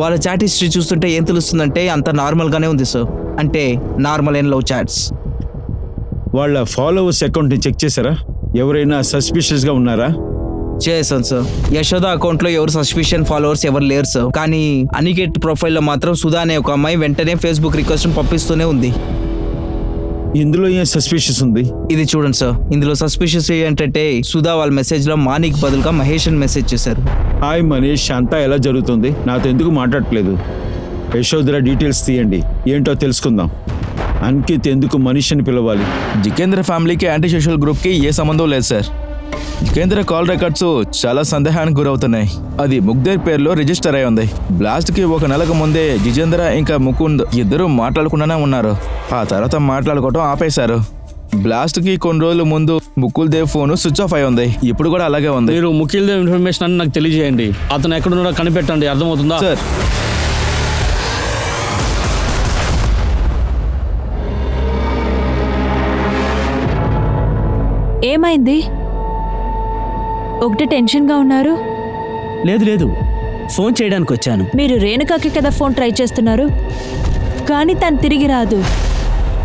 వాళ్ళ చాట్ హిస్టరీ చూస్తుంటే ఏం తెలుస్తుందంటే అంత నార్మల్గానే ఉంది సార్. అంటే నార్మల్ అండ్ లవ్ చాట్స్. వాళ్ళ ఫాలోవర్స్ అకౌంట్ని చెక్ చేశారా? ఎవరైనా సస్పిషియస్గా ఉన్నారా? చేశాను సార్. యశోద అకౌంట్లో ఎవరు సస్పిషియన్ ఫాలోవర్స్ ఎవరు లేరు సార్. కానీ అనికేట్ ప్రొఫైల్లో మాత్రం సుధా అనే ఒక అమ్మాయి వెంటనే ఫేస్బుక్ రిక్వెస్ట్ పంపిస్తూనే ఉంది. ఇందులో ఏం సస్పిషియస్ ఉంది? ఇది చూడండి సార్. ఇందులో సస్పిషియస్ ఏంటంటే సుధా వాళ్ళ మెసేజ్లో మానికి బదులుగా మహేష్ అని మెసేజ్ చేశారు. హాయ్ మనీష్, అంతా ఎలా జరుగుతుంది? నాతో ఎందుకు మాట్లాడట్లేదు? యశోధర డీటెయిల్స్ తీయండి, ఏంటో తెలుసుకుందాం. అంకిత్ ఎందుకు మనీష్ అని పిలవాలి? జితేంద్ర ఫ్యామిలీకి యాంటీ సోషల్ గ్రూప్కి ఏ సంబంధం లేదు సార్. జితేంద్ర కాల్ రికార్డ్స్ చాలా సందేహానికి గురవుతున్నాయి. అది ముగ్ధర్ పేరులో రిజిస్టర్ అయి ఉంది. బ్లాస్ట్కి 1 నెలకు ముందే జితేంద్ర ఇంకా ముకుంద్ ఇద్దరు మాట్లాడకుండానే ఉన్నారు. ఆ తర్వాత మాట్లాడుకోవటం ఆపేశారు. బ్లాస్ట్కి కొన్ని రోజుల ముందు Mukul Dev phone switch off అయి ఉంది. ఇప్పుడు కూడా అలాగే ఉంది. మీరు ముకుల్ దేవ్ ఇన్ఫర్మేషన్ అని నాకు తెలియజేయండి. అతను ఎక్కడున్నాడో కనిపెట్టండి. అర్థమవుతుందా సార్? ఏమైంది? ఒకటే టెన్షన్గా ఉన్నారు? లేదు, ఫోన్ చేయడానికి వచ్చాను. మీరు రేణుకాకి కదా ఫోన్ ట్రై చేస్తున్నారు, కానీ తను తిరిగి రాదు.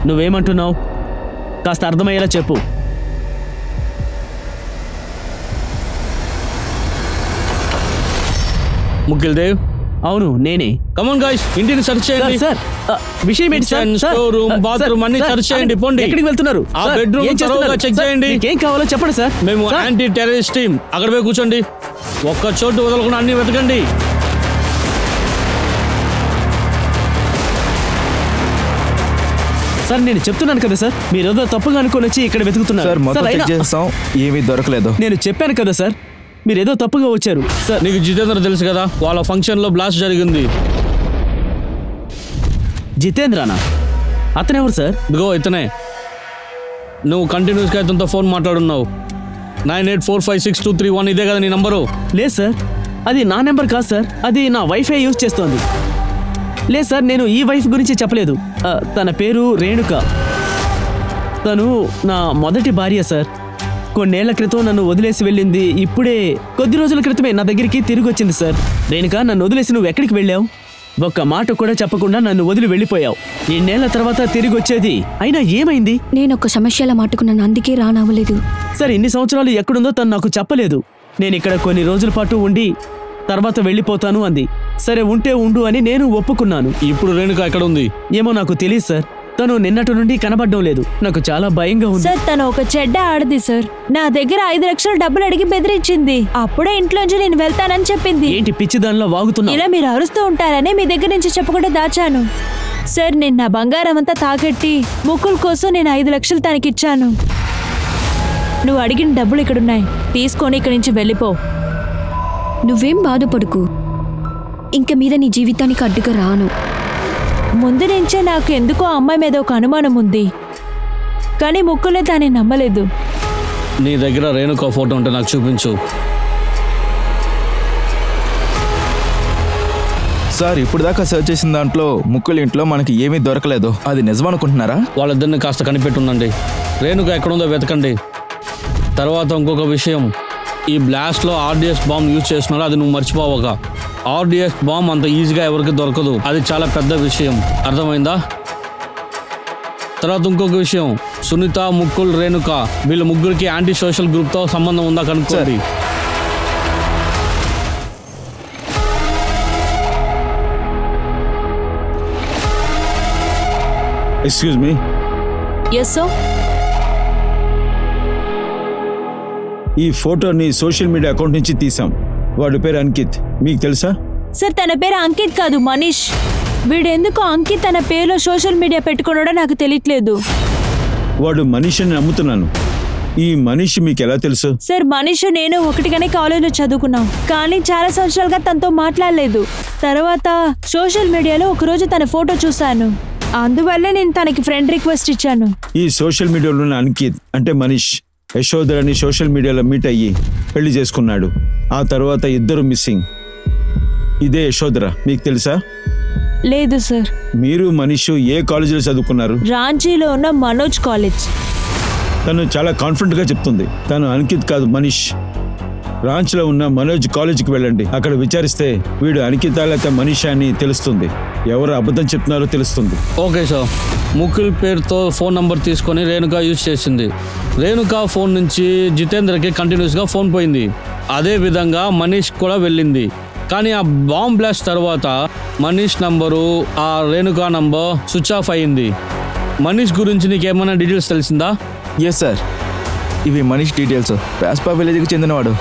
నువ్వేమంటున్నావు? కాస్త అర్థమయ్యేలా చెప్పు. ముఖిల్ దేవ్. అవును, నేనే. కమాన్ గైస్, ఇంటిని సెర్చ్ చేయండి. సార్ విషయం ఏంటి సార్? స్టోర్ రూమ్, బాత్రూమ్ అన్ని సెర్చ్ చేయండి. పోండి. ఎక్కడికి వెళ్తున్నారు? ఆ బెడ్రూమ్ తరోగా చెక్ చేయండి. ఏం కావాలో చెప్పండి సార్. మేము యాంటీ టెర్రరిస్ట్ టీమ్. అక్కడ పోయి కూర్చోండి. ఒక్క చోటు వదలకుండా అన్ని వెతకండి. సార్ నేను చెప్తున్నాను కదా సార్, మీరు ఏదో తప్పుగా అనుకొని వచ్చి ఇక్కడ వెతుకుతున్నారు. సార్ మొత్తం చెక్ చేస్తాం, ఏమీ దొరకలేదు. నేను చెప్పాను కదా సార్, మీరు ఏదో తప్పుగా వచ్చారు. సార్ నీకు జితేంద్ర తెలుసు కదా, వాళ్ళ ఫంక్షన్ లో బ్లాస్ట్ జరిగింది. జితేంద్రనా? అతనెవరు సార్? ఇదిగో ఇతనే. నువ్వు కంటిన్యూస్గా ఇతనితో ఫోన్ మాట్లాడున్నావు. 98456231 ఇదే కదా నీ నంబరు? లేదు సార్, అది నా నెంబర్ కాదు సార్, అది నా వైఫై యూజ్ చేస్తోంది. లేదు సార్, నేను ఈ వైఫ్ గురించి చెప్పలేదు. తన పేరు రేణుక. తను నా మొదటి భార్య సార్. కొన్నేళ్ల క్రితం నన్ను వదిలేసి వెళ్ళింది. ఇప్పుడే కొద్ది రోజుల క్రితమే నా దగ్గరికి తిరిగి వచ్చింది సార్. రేణుక, నన్ను వదిలేసి నువ్వు ఎక్కడికి వెళ్ళావు? ఒక్క మాట కూడా చెప్పకుండా నన్ను వదిలి వెళ్ళిపోయావు. ఇన్నేళ్ల తర్వాత తిరిగి వచ్చేది, అయినా ఏమైంది? నేను ఒక సమస్యల మాటుకున్నాను, అందుకే రానవ్వలేదు. సార్ ఇన్ని సంవత్సరాలు ఎక్కడుందో తను నాకు చెప్పలేదు. నేను ఇక్కడ కొన్ని రోజుల పాటు ఉండి తర్వాత వెళ్ళిపోతాను అంది. సరే ఉంటే ఉండు అని నేను ఒప్పుకున్నాను. ఇప్పుడు రేణుక ఎక్కడ ఉంది? ఏమో నాకు తెలియదు సార్. తను నిన్నటి నుండి కనబడడం లేదు. నాకు చాలా భయంగా ఉంది. సార్ తను ఒక చెడ్డ ఆడది సార్. నా దగ్గర 5 లక్షలు డబ్బులు అడిగి బెదిరించింది. అప్పుడే ఇంట్లోంచి నేను వెళ్తానని చెప్పింది. ఏంటి పిచ్చి దానిలో వాగుతున్నా? ఇలా మీరు అరుస్తూ ఉంటారని మీ దగ్గర నుంచి చెప్పకుండా దాచాను సార్. నేను నా బంగారం అంతా తాకట్టి ముక్కుల కోసం నేను 5 లక్షలు తనకిచ్చాను. నువ్వు అడిగిన డబ్బులు ఇక్కడున్నాయి, తీసుకొని ఇక్కడి నుంచి వెళ్ళిపో. నువ్వేం బాధపడుకు, ఇంక మీద నీ జీవితానికి అడ్డుగా రాను. ముందు నుంచే నాకు ఎందుకో అమ్మాయి మీద ఒక అనుమానం ఉంది, కానీ ముక్కులో దాన్ని నమ్మలేదు. నీ దగ్గర రేణుక ఫోటో ఉంటే నాకు చూపించు. సార్ ఇప్పుడు దాకా సర్చ్ చేసిన దాంట్లో ముక్కుల ఇంట్లో మనకి ఏమీ దొరకలేదు. అది నిజమనుకుంటున్నారా? వాళ్ళిద్దరిని కాస్త కనిపెట్టుండండి. రేణుక ఎక్కడుందో వెతకండి. తర్వాత ఇంకొక విషయం, ఈ బ్లాస్ట్లో ఆర్డిఎస్ బాంబ్ యూజ్ చేస్తున్నారో అది నువ్వు మర్చిపోవక. ఆర్డిఎస్ బాంబ్ అంత ఈజీగా ఎవరికి దొరకదు, అది చాలా పెద్ద విషయం, అర్థమైందా? తర్వాత ఇంకొక విషయం, సునీత, ముకుల్, రేణుక వీళ్ళ ముగ్గురికి యాంటీ సోషల్ గ్రూప్తో సంబంధం ఉందా కనుక్కోండి. Excuse me. Yes sir. ఈ ఫోటోని సోషల్ మీడియా అకౌంట్ నుంచి తీసాం. వాడి పేరు అంకిత్, మీకు తెలుసా? సార్ తన పేరు అంకిత్ కాదు, మనీష్. వీడెందుకు అంకిత్ తన పేరులో సోషల్ మీడియా పెట్టుకున్నాడో నాకు తెలియట్లేదు. వాడు మనీష్ అని నమ్ముతున్నాను. ఈ మనీష్ మీకు ఎలా తెలుసు? సార్ మనీష్ నేను ఒకటిగానే కాలేజీలో చదువుకున్నాం, కానీ చాలా సంవత్సరాలుగా తనతో మాట్లాడలేదు. తర్వాత సోషల్ మీడియాలో ఒకరోజు తన ఫోటో చూశాను, అందువల్లే నేను తనకి ఫ్రెండ్ రిక్వెస్ట్ ఇచ్చాను. ఈ సోషల్ మీడియాలో ఉన్న అంకిత్ అంటే మనీష్ యశోధరని సోషల్ మీడియాలో మీట్ అయ్యి పెళ్లి చేసుకున్నాడు. ఆ తర్వాత ఇద్దరు మిస్సింగ్. ఇదే యశోధర, మీకు తెలుసా? లేదు సార్. మీరు మనీష్ ఏ కాలేజీలో చదువుకున్నారు? రాంచీలో ఉన్న మనోజ్ కాలేజ్. తను చాలా కాన్ఫిడెంట్గా చెప్తుంది. తను అంకిత్ కాదు, మనీష్. రాంచీలో ఉన్న మనోజ్ కాలేజీకి వెళ్ళండి. అక్కడ విచారిస్తే వీడు అంకిత లేక మనీష్ అని తెలుస్తుంది. ఎవరు అబద్ధం చెప్తున్నారో తెలుస్తుంది. Okay sir. ముకుల్ పేరుతో ఫోన్ నంబర్ తీసుకొని రేణుక యూజ్ చేసింది. రేణుక ఫోన్ నుంచి జితేంద్రకి కంటిన్యూస్గా ఫోన్ పోయింది. అదే విధంగా మనీష్ కూడా వెళ్ళింది. కానీ ఆ బాంబ్ బ్లాస్ట్ తర్వాత మనీష్ నంబరు, ఆ రేణుక నంబర్ స్విచ్ ఆఫ్ అయ్యింది. మనీష్ గురించి నీకేమైనా డీటెయిల్స్ తెలిసిందా? ఎస్ సార్, ఇవి మనీష్ డీటెయిల్స్. పాస్పా విలేజ్కి చెందినవాడు.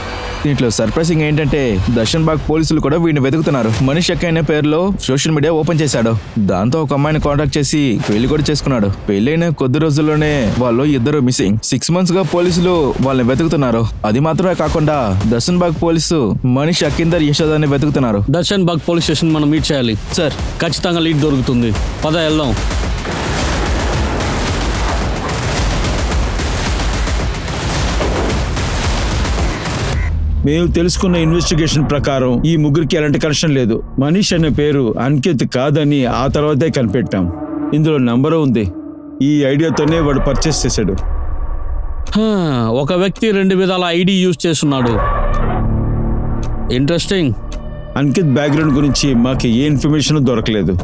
దీంట్లో సర్ప్రైజింగ్ ఏంటంటే దర్శన్ బాగ్ పోలీసులు కూడా వీడిని వెతుకుతున్నారు. మనీష్ అనే పేరులో సోషల్ మీడియా ఓపెన్ చేశాడు. దాంతో ఒక అమ్మాయిని కాంటాక్ట్ చేసి పెళ్లి కూడా చేసుకున్నాడు. పెళ్ళైన కొద్ది రోజుల్లోనే వాళ్ళు ఇద్దరు మిస్సింగ్. 6 months గా పోలీసులు వాళ్ళని వెతుకుతున్నారు. అది మాత్రమే కాకుండా దర్శన్ బాగ్ పోలీసు మనీష్ అకిందర్ యశోదాన్ని వెతుకుతున్నారు. దర్శన్ బాగ్ పోలీస్ స్టేషన్ మనం మీట్ చేయాలి సార్. ఖచ్చితంగా లీడ్ దొరుకుతుంది. పద వెళ్దాం. మేము తెలుసుకున్న ఇన్వెస్టిగేషన్ ప్రకారం ఈ ముగ్గురికి ఎలాంటి కనెక్షన్ లేదు. మనీష్ అనే పేరు అంకిత్ కాదని ఆ తర్వాతే కనిపెట్టాం. ఇందులో నంబరు ఉంది. ఈ ఐడియాతోనే వాడు పర్చేస్ చేశాడు. ఒక వ్యక్తి 2 విధాల ఐడి యూజ్ చేస్తున్నాడు. ఇంట్రెస్టింగ్. అంకిత్ బ్యాక్గ్రౌండ్ గురించి మాకు ఏ ఇన్ఫర్మేషన్ దొరకలేదు.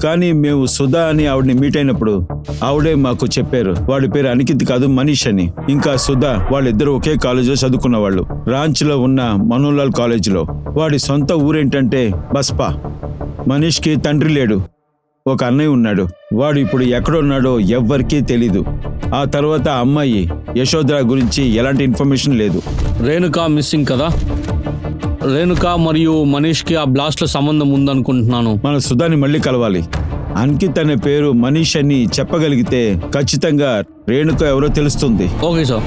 కానీ మేము సుధా అని ఆవిడని మీట్ అయినప్పుడు ఆవిడే మాకు చెప్పారు వాడి పేరు అనికిత్ కాదు మనీష్ అని. ఇంకా సుధా వాళ్ళిద్దరూ ఒకే కాలేజీలో చదువుకున్న వాళ్ళు, రాంచ్లో ఉన్న మనోలాల్ కాలేజీలో. వాడి సొంత ఊరేంటంటే బస్పా. మనీష్కి తండ్రి లేడు, ఒక అన్నయ్య ఉన్నాడు. వాడు ఇప్పుడు ఎక్కడున్నాడో ఎవ్వరికీ తెలీదు. ఆ తర్వాత అమ్మాయి యశోధర గురించి ఎలాంటి ఇన్ఫర్మేషన్ లేదు. రేణుకా మిస్సింగ్ కదా, రేణుక మరియు మనీష్కి ఆ బ్లాస్ట్లో సంబంధం ఉందనుకుంటున్నాను. మన సుధాని మళ్ళీ కలవాలి. అంకిత్ అనే పేరు మనీష్ అని చెప్పగలిగితే ఖచ్చితంగా రేణుక ఎవరో తెలుస్తుంది. Okay sir.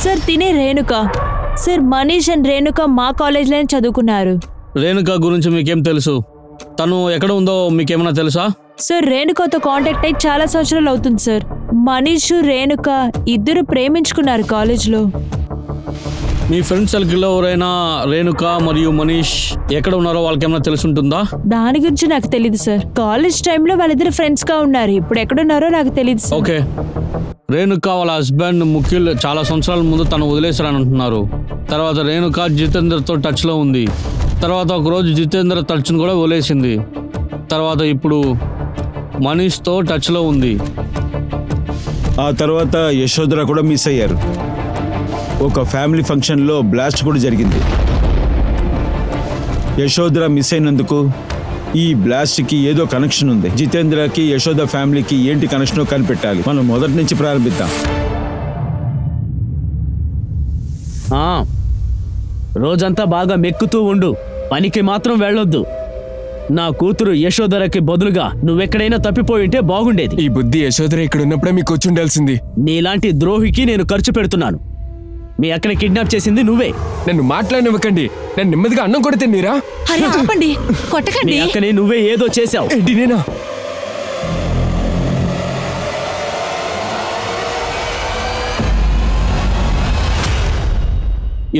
సార్ తినే రేణుక. సార్ మనీష్ అండ్ రేణుక మా కాలేజ్లోనే చదువుకున్నారు. రేణుక గురించి మీకేం తెలుసు? తను ఎక్కడ ఉందో మీకేమైనా తెలుసా? సార్ రేణుకతో కాంటాక్ట్ అయ్యి చాలా సంవత్సరాలు అవుతుంది సార్. మనీష్ రేణుక ఇద్దరు ప్రేమించుకున్నారు కాలేజ్లో. మీ ఫ్రెండ్ సర్కిల్లో ఎవరైనా రేణుక మరియు మనీష్ ఎక్కడ ఉన్నారో వాళ్ళకి ఏమైనా తెలుసుంటుందా? దాని గురించి నాకు తెలియదు సార్. కాలేజ్ టైంలో వాళ్ళిద్దరు ఫ్రెండ్స్ గా ఉన్నారు, ఇప్పుడు ఎక్కడున్నారో నాకు తెలియదు సార్. ఓకే. రేణుక వాళ్ళ హస్బెండ్ ముఖ్యుల్ చాలా సంవత్సరాల ముందు తను వదిలేశారని అంటున్నారు. తర్వాత రేణుక జితేందర్తో టచ్లో ఉంది. తర్వాత ఒకరోజు జితేందర్ టచ్ను కూడా వదిలేసింది. తర్వాత ఇప్పుడు మనీష్తో టచ్లో ఉంది. ఆ తర్వాత యశోధర కూడా మిస్ అయ్యారు. ఒక ఫ్యామిలీ ఫంక్షన్లో బ్లాస్ట్ కూడా జరిగింది. యశోధర మిస్ అయినందుకు ఈ బ్లాస్ట్కి ఏదో కనెక్షన్ ఉంది. జితేంద్రకి యశోద ఫ్యామిలీకి ఏంటి కనెక్షనో కనిపెట్టాలి. మనం మొదటి నుంచి ప్రారంభిద్దాం. రోజంతా బాగా మెక్కుతూ ఉండు, పనికి మాత్రం వెళ్ళొద్దు. నా కూతురు యశోధరకి బదులుగా నువ్వెక్కడైనా తప్పిపోయి ఉంటే బాగుండేది. ఈ బుద్ధి యశోధర ఇక్కడ ఉన్నప్పుడే మీకు వచ్చి ఉండాల్సింది. నీలాంటి ద్రోహికి నేను ఖర్చు పెడుతున్నాను. మీ అక్కని కిడ్నాప్ చేసింది నువ్వే. నన్ను మాట్లాడనివ్వకండి. నన్ను నెమ్మదిగా అన్నం కూడా తిన్నీరా? అరే ఆపండి, కొట్టకండి. మీ అక్కని నువ్వే ఏదో చేశావు. ఏంటి నేనా?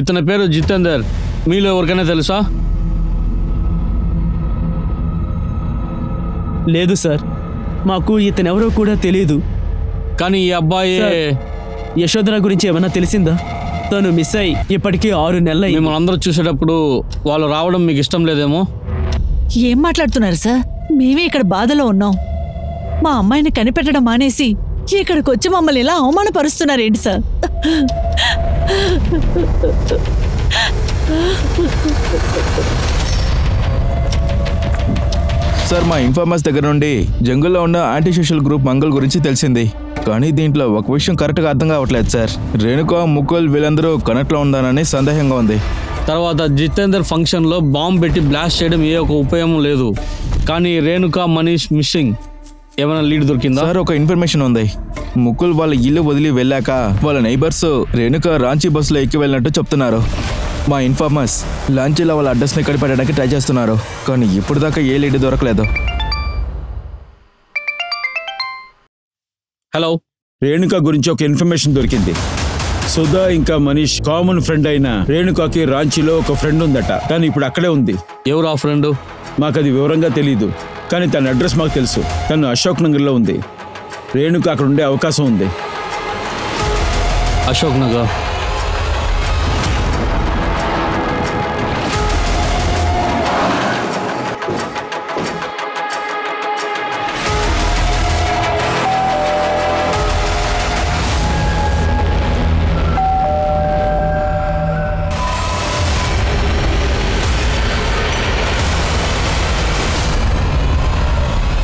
ఇతని పేరు జితేందర్. మీలో ఎవరికైనా తెలుసా? లేదు సార్, మాకు ఇతనెవరో కూడా తెలియదు. కానీ ఈ అబ్బాయి యశోధర గురించి ఏమన్నా తెలిసిందా? తను మిస్ అయి ఇప్పటికీ 6 నెలలు. మిమ్మల్ని అందరూ చూసేటప్పుడు వాళ్ళు రావడం మీకు ఇష్టం లేదేమో? ఏం మాట్లాడుతున్నారు సార్? మేమే ఇక్కడ బాధలో ఉన్నాం. మా అమ్మాయిని కనిపెట్టడం మానేసి ఇక్కడికి వచ్చి మమ్మల్ని ఇలా అవమానపరుస్తున్నారేంటి సార్? సార్, మా ఇన్ఫార్మర్స్ దగ్గర నుండి జంగుల్లో ఉన్న యాంటీ సోషల్ గ్రూప్ మంగళ్ గురించి తెలిసింది. కానీ దీంట్లో ఒక విషయం కరెక్ట్గా అర్థం కావట్లేదు సార్. రేణుక, ముకుల్ వీళ్ళందరూ కనెక్ట్లో ఉందానని సందేహంగా ఉంది. తర్వాత జితేందర్ ఫంక్షన్లో బాంబు పెట్టి బ్లాస్ట్ చేయడం ఏ ఒక ఉపయోగం లేదు. కానీ రేణుక, మనీష్ మిస్సింగ్. ఏమైనా లీడ్ దొరికిందా? సార్, ఒక ఇన్ఫర్మేషన్ ఉంది. ముకుల్ వాళ్ళ ఇల్లు వదిలి వెళ్ళాక వాళ్ళ నైబర్స్ రేణుక రాంచీ బస్సులో ఎక్కి వెళ్ళినట్టు చెప్తున్నారు. మా ఇన్ఫార్మర్స్ లాంచీలో వాళ్ళ అడ్రస్ని కనిపెట్టడానికి ట్రై చేస్తున్నారు. కానీ ఇప్పుడు దాకా ఏ లీడ్ దొరకలేదు. హలో, రేణుక గురించి ఒక ఇన్ఫర్మేషన్ దొరికింది. సుధా ఇంకా మనీష్ కామన్ ఫ్రెండ్ అయిన రేణుకకి రాంచీలో ఒక ఫ్రెండ్ ఉందట. తను ఇప్పుడు అక్కడే ఉంది. ఎవరు ఆ ఫ్రెండ్? మాకు అది వివరంగా తెలీదు, కానీ తన అడ్రస్ మాకు తెలుసు. తను అశోక్ నగర్లో ఉంది. రేణుక అక్కడ ఉండే అవకాశం ఉంది. అశోక్ నగర్.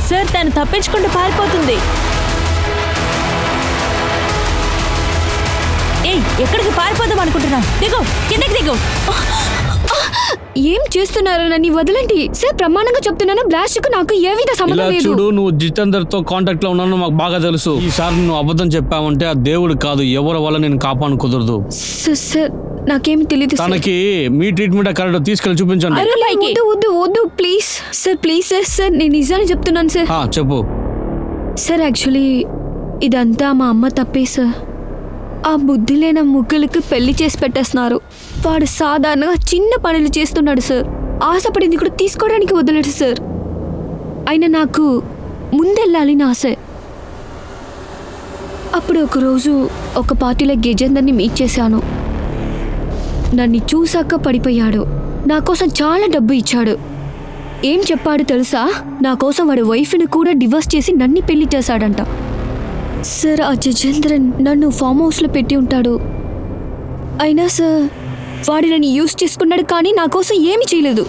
సార్ తను తప్పించుకుంటూ పారిపోతుంది. ఏయ్, ఎక్కడికి పారిపోదాం అనుకుంటున్నావు? దిగు, కిందకి దిగు. ఏం చేస్తున్నారు? నన్ను వదలండి సార్, ప్రమాణంగా చెప్తున్నాను. బ్లాస్ట్ కు నాకు ఏ విధ సంబంధం లేదు. చూడు, నువ్వు జితేందర్ తో కాంటాక్ట్ లో ఉన్నాను మాకు బాగా తెలుసు. ఈసారి నువ్వు అబద్ధం చెప్పావంటే ఆ దేవుడు కాదు, ఎవరి వల్ల నేను కాపాను కుదరదు. సార్ నాకేమి తెలియదు. తనకి మీ ట్రీట్మెంట్ కరెక్ట్ తీసుకెళ్ళి చూపించండి. వద్దు వద్దు వద్దు, please sir, please sir. Sir నేను నిజాన్ని చెప్తున్నాను సార్. చెప్పు సార్. యాక్చువల్లీ ఇదంతా మా అమ్మ తప్పే సార్. ఆ బుద్ధి లేని ముగ్గులకి పెళ్లి చేసి పెట్టేస్తున్నారు. వాడు సాధారణంగా చిన్న పనులు చేస్తున్నాడు సార్. ఆశపడింది కూడా తీసుకోవడానికి వదలడు సార్. అయినా నాకు ముందెళ్ళాలని ఆశ. అప్పుడు ఒకరోజు ఒక పార్టీలో గజేందర్ని మీట్ చేశాను. నన్ను చూశాక పడిపోయాడు. నా కోసం చాలా డబ్బు ఇచ్చాడు. ఏం చెప్పాడు తెలుసా? నా కోసం వాడి వైఫ్ని కూడా డివోర్స్ చేసి నన్ను పెళ్లి చేశాడంట. సార్ ఆ జజేంద్రన్ నన్ను ఫామ్ హౌస్లో పెట్టి ఉంటాడు. అయినా సార్ వాడు నన్ను యూజ్ చేసుకున్నాడు, కానీ నా కోసం ఏమీ చేయలేదు.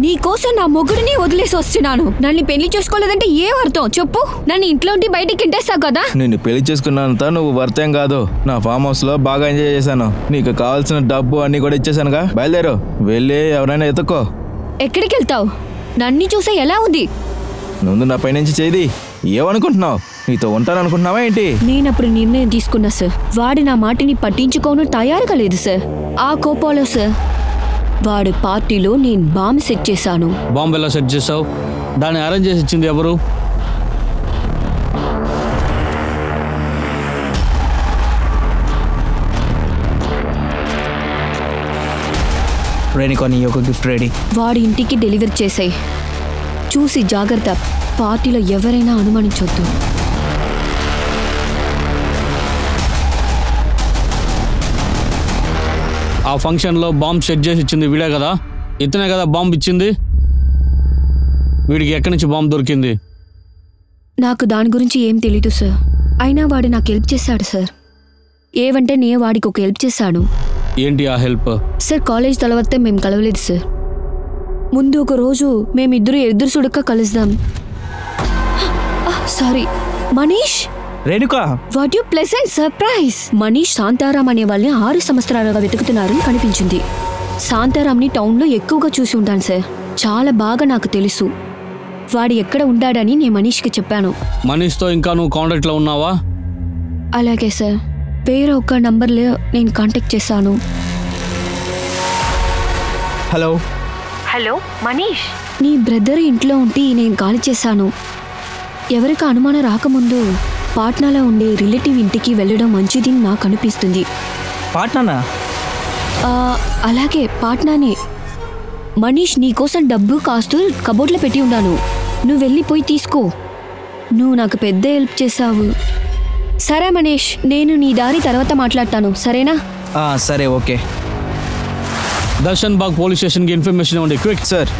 నీ కోసం నా మొగుడిని వదిలేసి వస్తున్నాను. నన్ను పెళ్లి చేసుకోలేదంటే ఏం అర్థం చెప్పు? నన్ను ఇంట్లో ఉండి బయటికి ఇంటేస్తావు కదా? నిన్ను పెళ్లి చేసుకున్నంత నువ్వు వర్తేం కాదు. నా ఫామ్ హౌస్ లో బాగా ఎంజాయ్ చేశాను. నీకు కావాల్సిన డబ్బు అన్ని కూడా ఇచ్చేసానుగా. బయలుదేరు, వెళ్ళి ఎవరైనా ఎత్తుకో. ఎక్కడికి వెళ్తావు? నన్ను చూసే ఎలా ఉంది? ముందు నా పైనుంచి చేయి. ఏమనుకుంటున్నావు? నీతో ఉంటాననుకుంటున్నావా ఏంటి? నేనప్పుడు నిర్ణయం తీసుకున్నా సార్. వాడు నా మాటిని పట్టించుకోను తయారుగా లేదు సార్. ఆ కోపాలో సార్ వాడు పార్టీలో నేను బాంబ్ సెట్ చేశాను. బాంబు ఎలా సెట్ చేసావు? దాన్ని అరేంజ్ చేసి ఇచ్చింది ఎవరు? రేణుకా, నీ యొక్క గిఫ్ట్ రెడీ. వాడి ఇంటికి డెలివరీ చేసాయి. చూసి జాగ్రత్త, పార్టీలో ఎవరైనా అనుమానించొద్దు. ఆ ఫంక్షన్లో బాంబు సెట్ చేసి ఇచ్చింది వీడే కదా? ఇతనే కదా బాంబు ఇచ్చింది? వీడికి ఎక్కడి నుంచి బాంబు దొరికింది? నాకు దాని గురించి ఏం తెలీదు సార్. అయినా వాడు నాకు హెల్ప్ చేశాడు సార్. ఏవంటే నేను వాడికి ఒక హెల్ప్ చేశాను. ఏంటి ఆ హెల్ప్? సార్ కాలేజ్ తర్వాత మేము కలవలేదు సార్. ముందు ఒక రోజు మేమిద్దరు ఎదురు సుడక కలుద్దాం. Sorry Manish. Renuka, what you pleasant surprise. Manish Shantaram అనే వాళ్ళని 6 సంవత్సరాలుగా వెతుకుతున్నారని కనిపించింది. శాంతారాంని టౌన్లో ఎక్కువగా చూసి ఉంటాను సార్. చాలా బాగా నాకు తెలుసు. వాడు ఎక్కడ ఉంటాడని నేను మనీష్కి చెప్పాను. మనీష్తో ఇంకా నువ్వు కాంటాక్ట్లో ఉన్నావా? అలాగే సార్. వేరే ఒక నంబర్లో నేను కాంటాక్ట్ చేశాను. హలో. హలో మనీష్, నీ బ్రదర్ ఇంట్లో ఉంటే నేను కాల్ చేశాను. ఎవరికి అనుమానం రాకముందు పాట్నాలో ఉండే రిలేటివ్ ఇంటికి వెళ్ళడం మంచిది నాకు అనిపిస్తుంది. పాట్నానా? అలాగే పాట్నానే. మనీష్, నీకోసం డబ్బు కాస్తూ కబోర్డ్లో పెట్టి ఉన్నాను. నువ్వు వెళ్ళిపోయి తీసుకో. నువ్వు నాకు పెద్ద హెల్ప్ చేశావు. సరే మనీష్, నేను నీ దారి తర్వాత మాట్లాడతాను, సరేనా? సరే, ఓకే. దర్శన్ బాగ్ పోలీస్ స్టేషన్కి ఇన్ఫర్మేషన్ ఇవ్వండి, క్విక్. సార్.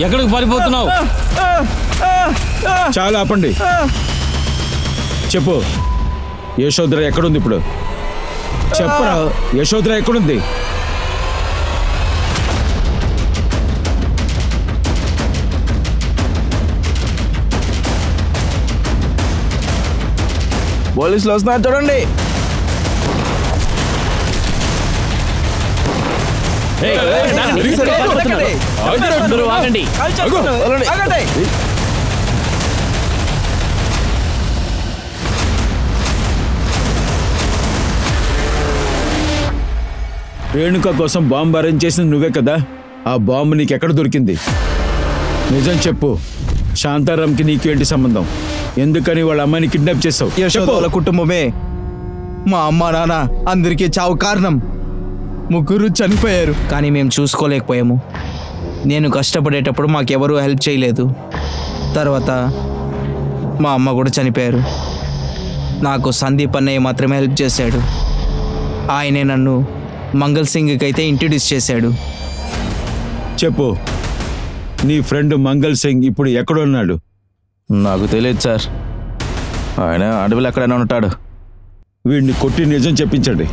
ఎక్కడికి పారిపోతున్నావు? చాలా ఆపండి. చెప్పు, యశోధర ఎక్కడుంది ఇప్పుడు? చెప్పరా, యశోధర ఎక్కడుంది? పోలీసులు వస్తున్నారు చూడండి. రేణుక కోసం బాంబు అరేంజ్ చేసింది నువ్వే కదా? ఆ బాంబు నీకెక్కడ దొరికింది? నిజం చెప్పు. శాంతారాంకి నీకేంటి సంబంధం? ఎందుకని వాళ్ళ అమ్మాయిని కిడ్నాప్ చేసావు? యశోద కుటుంబమే మా అమ్మ నాన్న అందరికీ చావు కారణం. ముగ్గురు చనిపోయారు, కానీ మేము చూసుకోలేకపోయాము. నేను కష్టపడేటప్పుడు మాకెవరూ హెల్ప్ చేయలేదు. తర్వాత మా అమ్మ కూడా చనిపోయారు. నాకు సందీప్ అన్నయ్య మాత్రమే హెల్ప్ చేశాడు. ఆయనే నన్ను మంగళ్ సింగ్కి అయితే ఇంట్రడ్యూస్ చేశాడు. చెప్పు, నీ ఫ్రెండ్ మంగళ్ సింగ్ ఇప్పుడు ఎక్కడున్నాడు? నాకు తెలియదు సార్. ఆయన అడవిలో ఎక్కడైనా ఉంటాడు. వీడిని కొట్టి నిజం చెప్పించండి.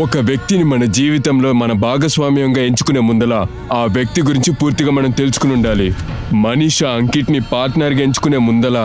ఒక వ్యక్తిని మన జీవితంలో మన భాగస్వామ్యంగా ఎంచుకునే ముందల ఆ వ్యక్తి గురించి పూర్తిగా మనం తెలుసుకుని ఉండాలి. మనీషా అంకిట్ని పార్ట్నర్గా ఎంచుకునే ముందల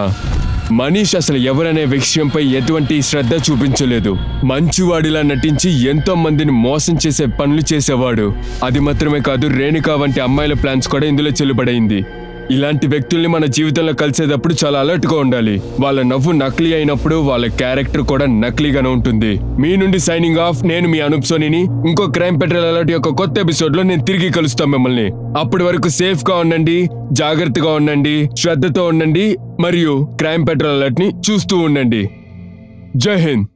మనీష్ అసలు ఎవరనే విషయంపై ఎటువంటి శ్రద్ధ చూపించలేదు. మంచివాడిలా నటించి ఎంతో మందిని మోసం చేసే పనులు చేసేవాడు. అది మాత్రమే కాదు, రేణుక వంటి అమ్మాయిల ప్లాన్స్ కూడా ఇందులో చెల్లుబడైంది. ఇలాంటి వ్యక్తుల్ని మన జీవితంలో కలిసేటప్పుడు చాలా అలర్ట్గా ఉండాలి. వాళ్ళ నవ్వు నకిలీ అయినప్పుడు వాళ్ళ క్యారెక్టర్ కూడా నకిలీగానే ఉంటుంది. మీ నుండి సైనింగ్ ఆఫ్. నేను మీ అనూప్ సోనీని. ఇంకో క్రైమ్ పెట్రోల్ అలర్ట్ యొక్క కొత్త ఎపిసోడ్లో నేను తిరిగి కలుస్తాను మిమ్మల్ని. అప్పటి వరకు సేఫ్గా ఉండండి, జాగ్రత్తగా ఉండండి, శ్రద్ధతో ఉండండి మరియు క్రైమ్ పెట్రోల్ అలర్ట్ని చూస్తూ ఉండండి. జై హింద్.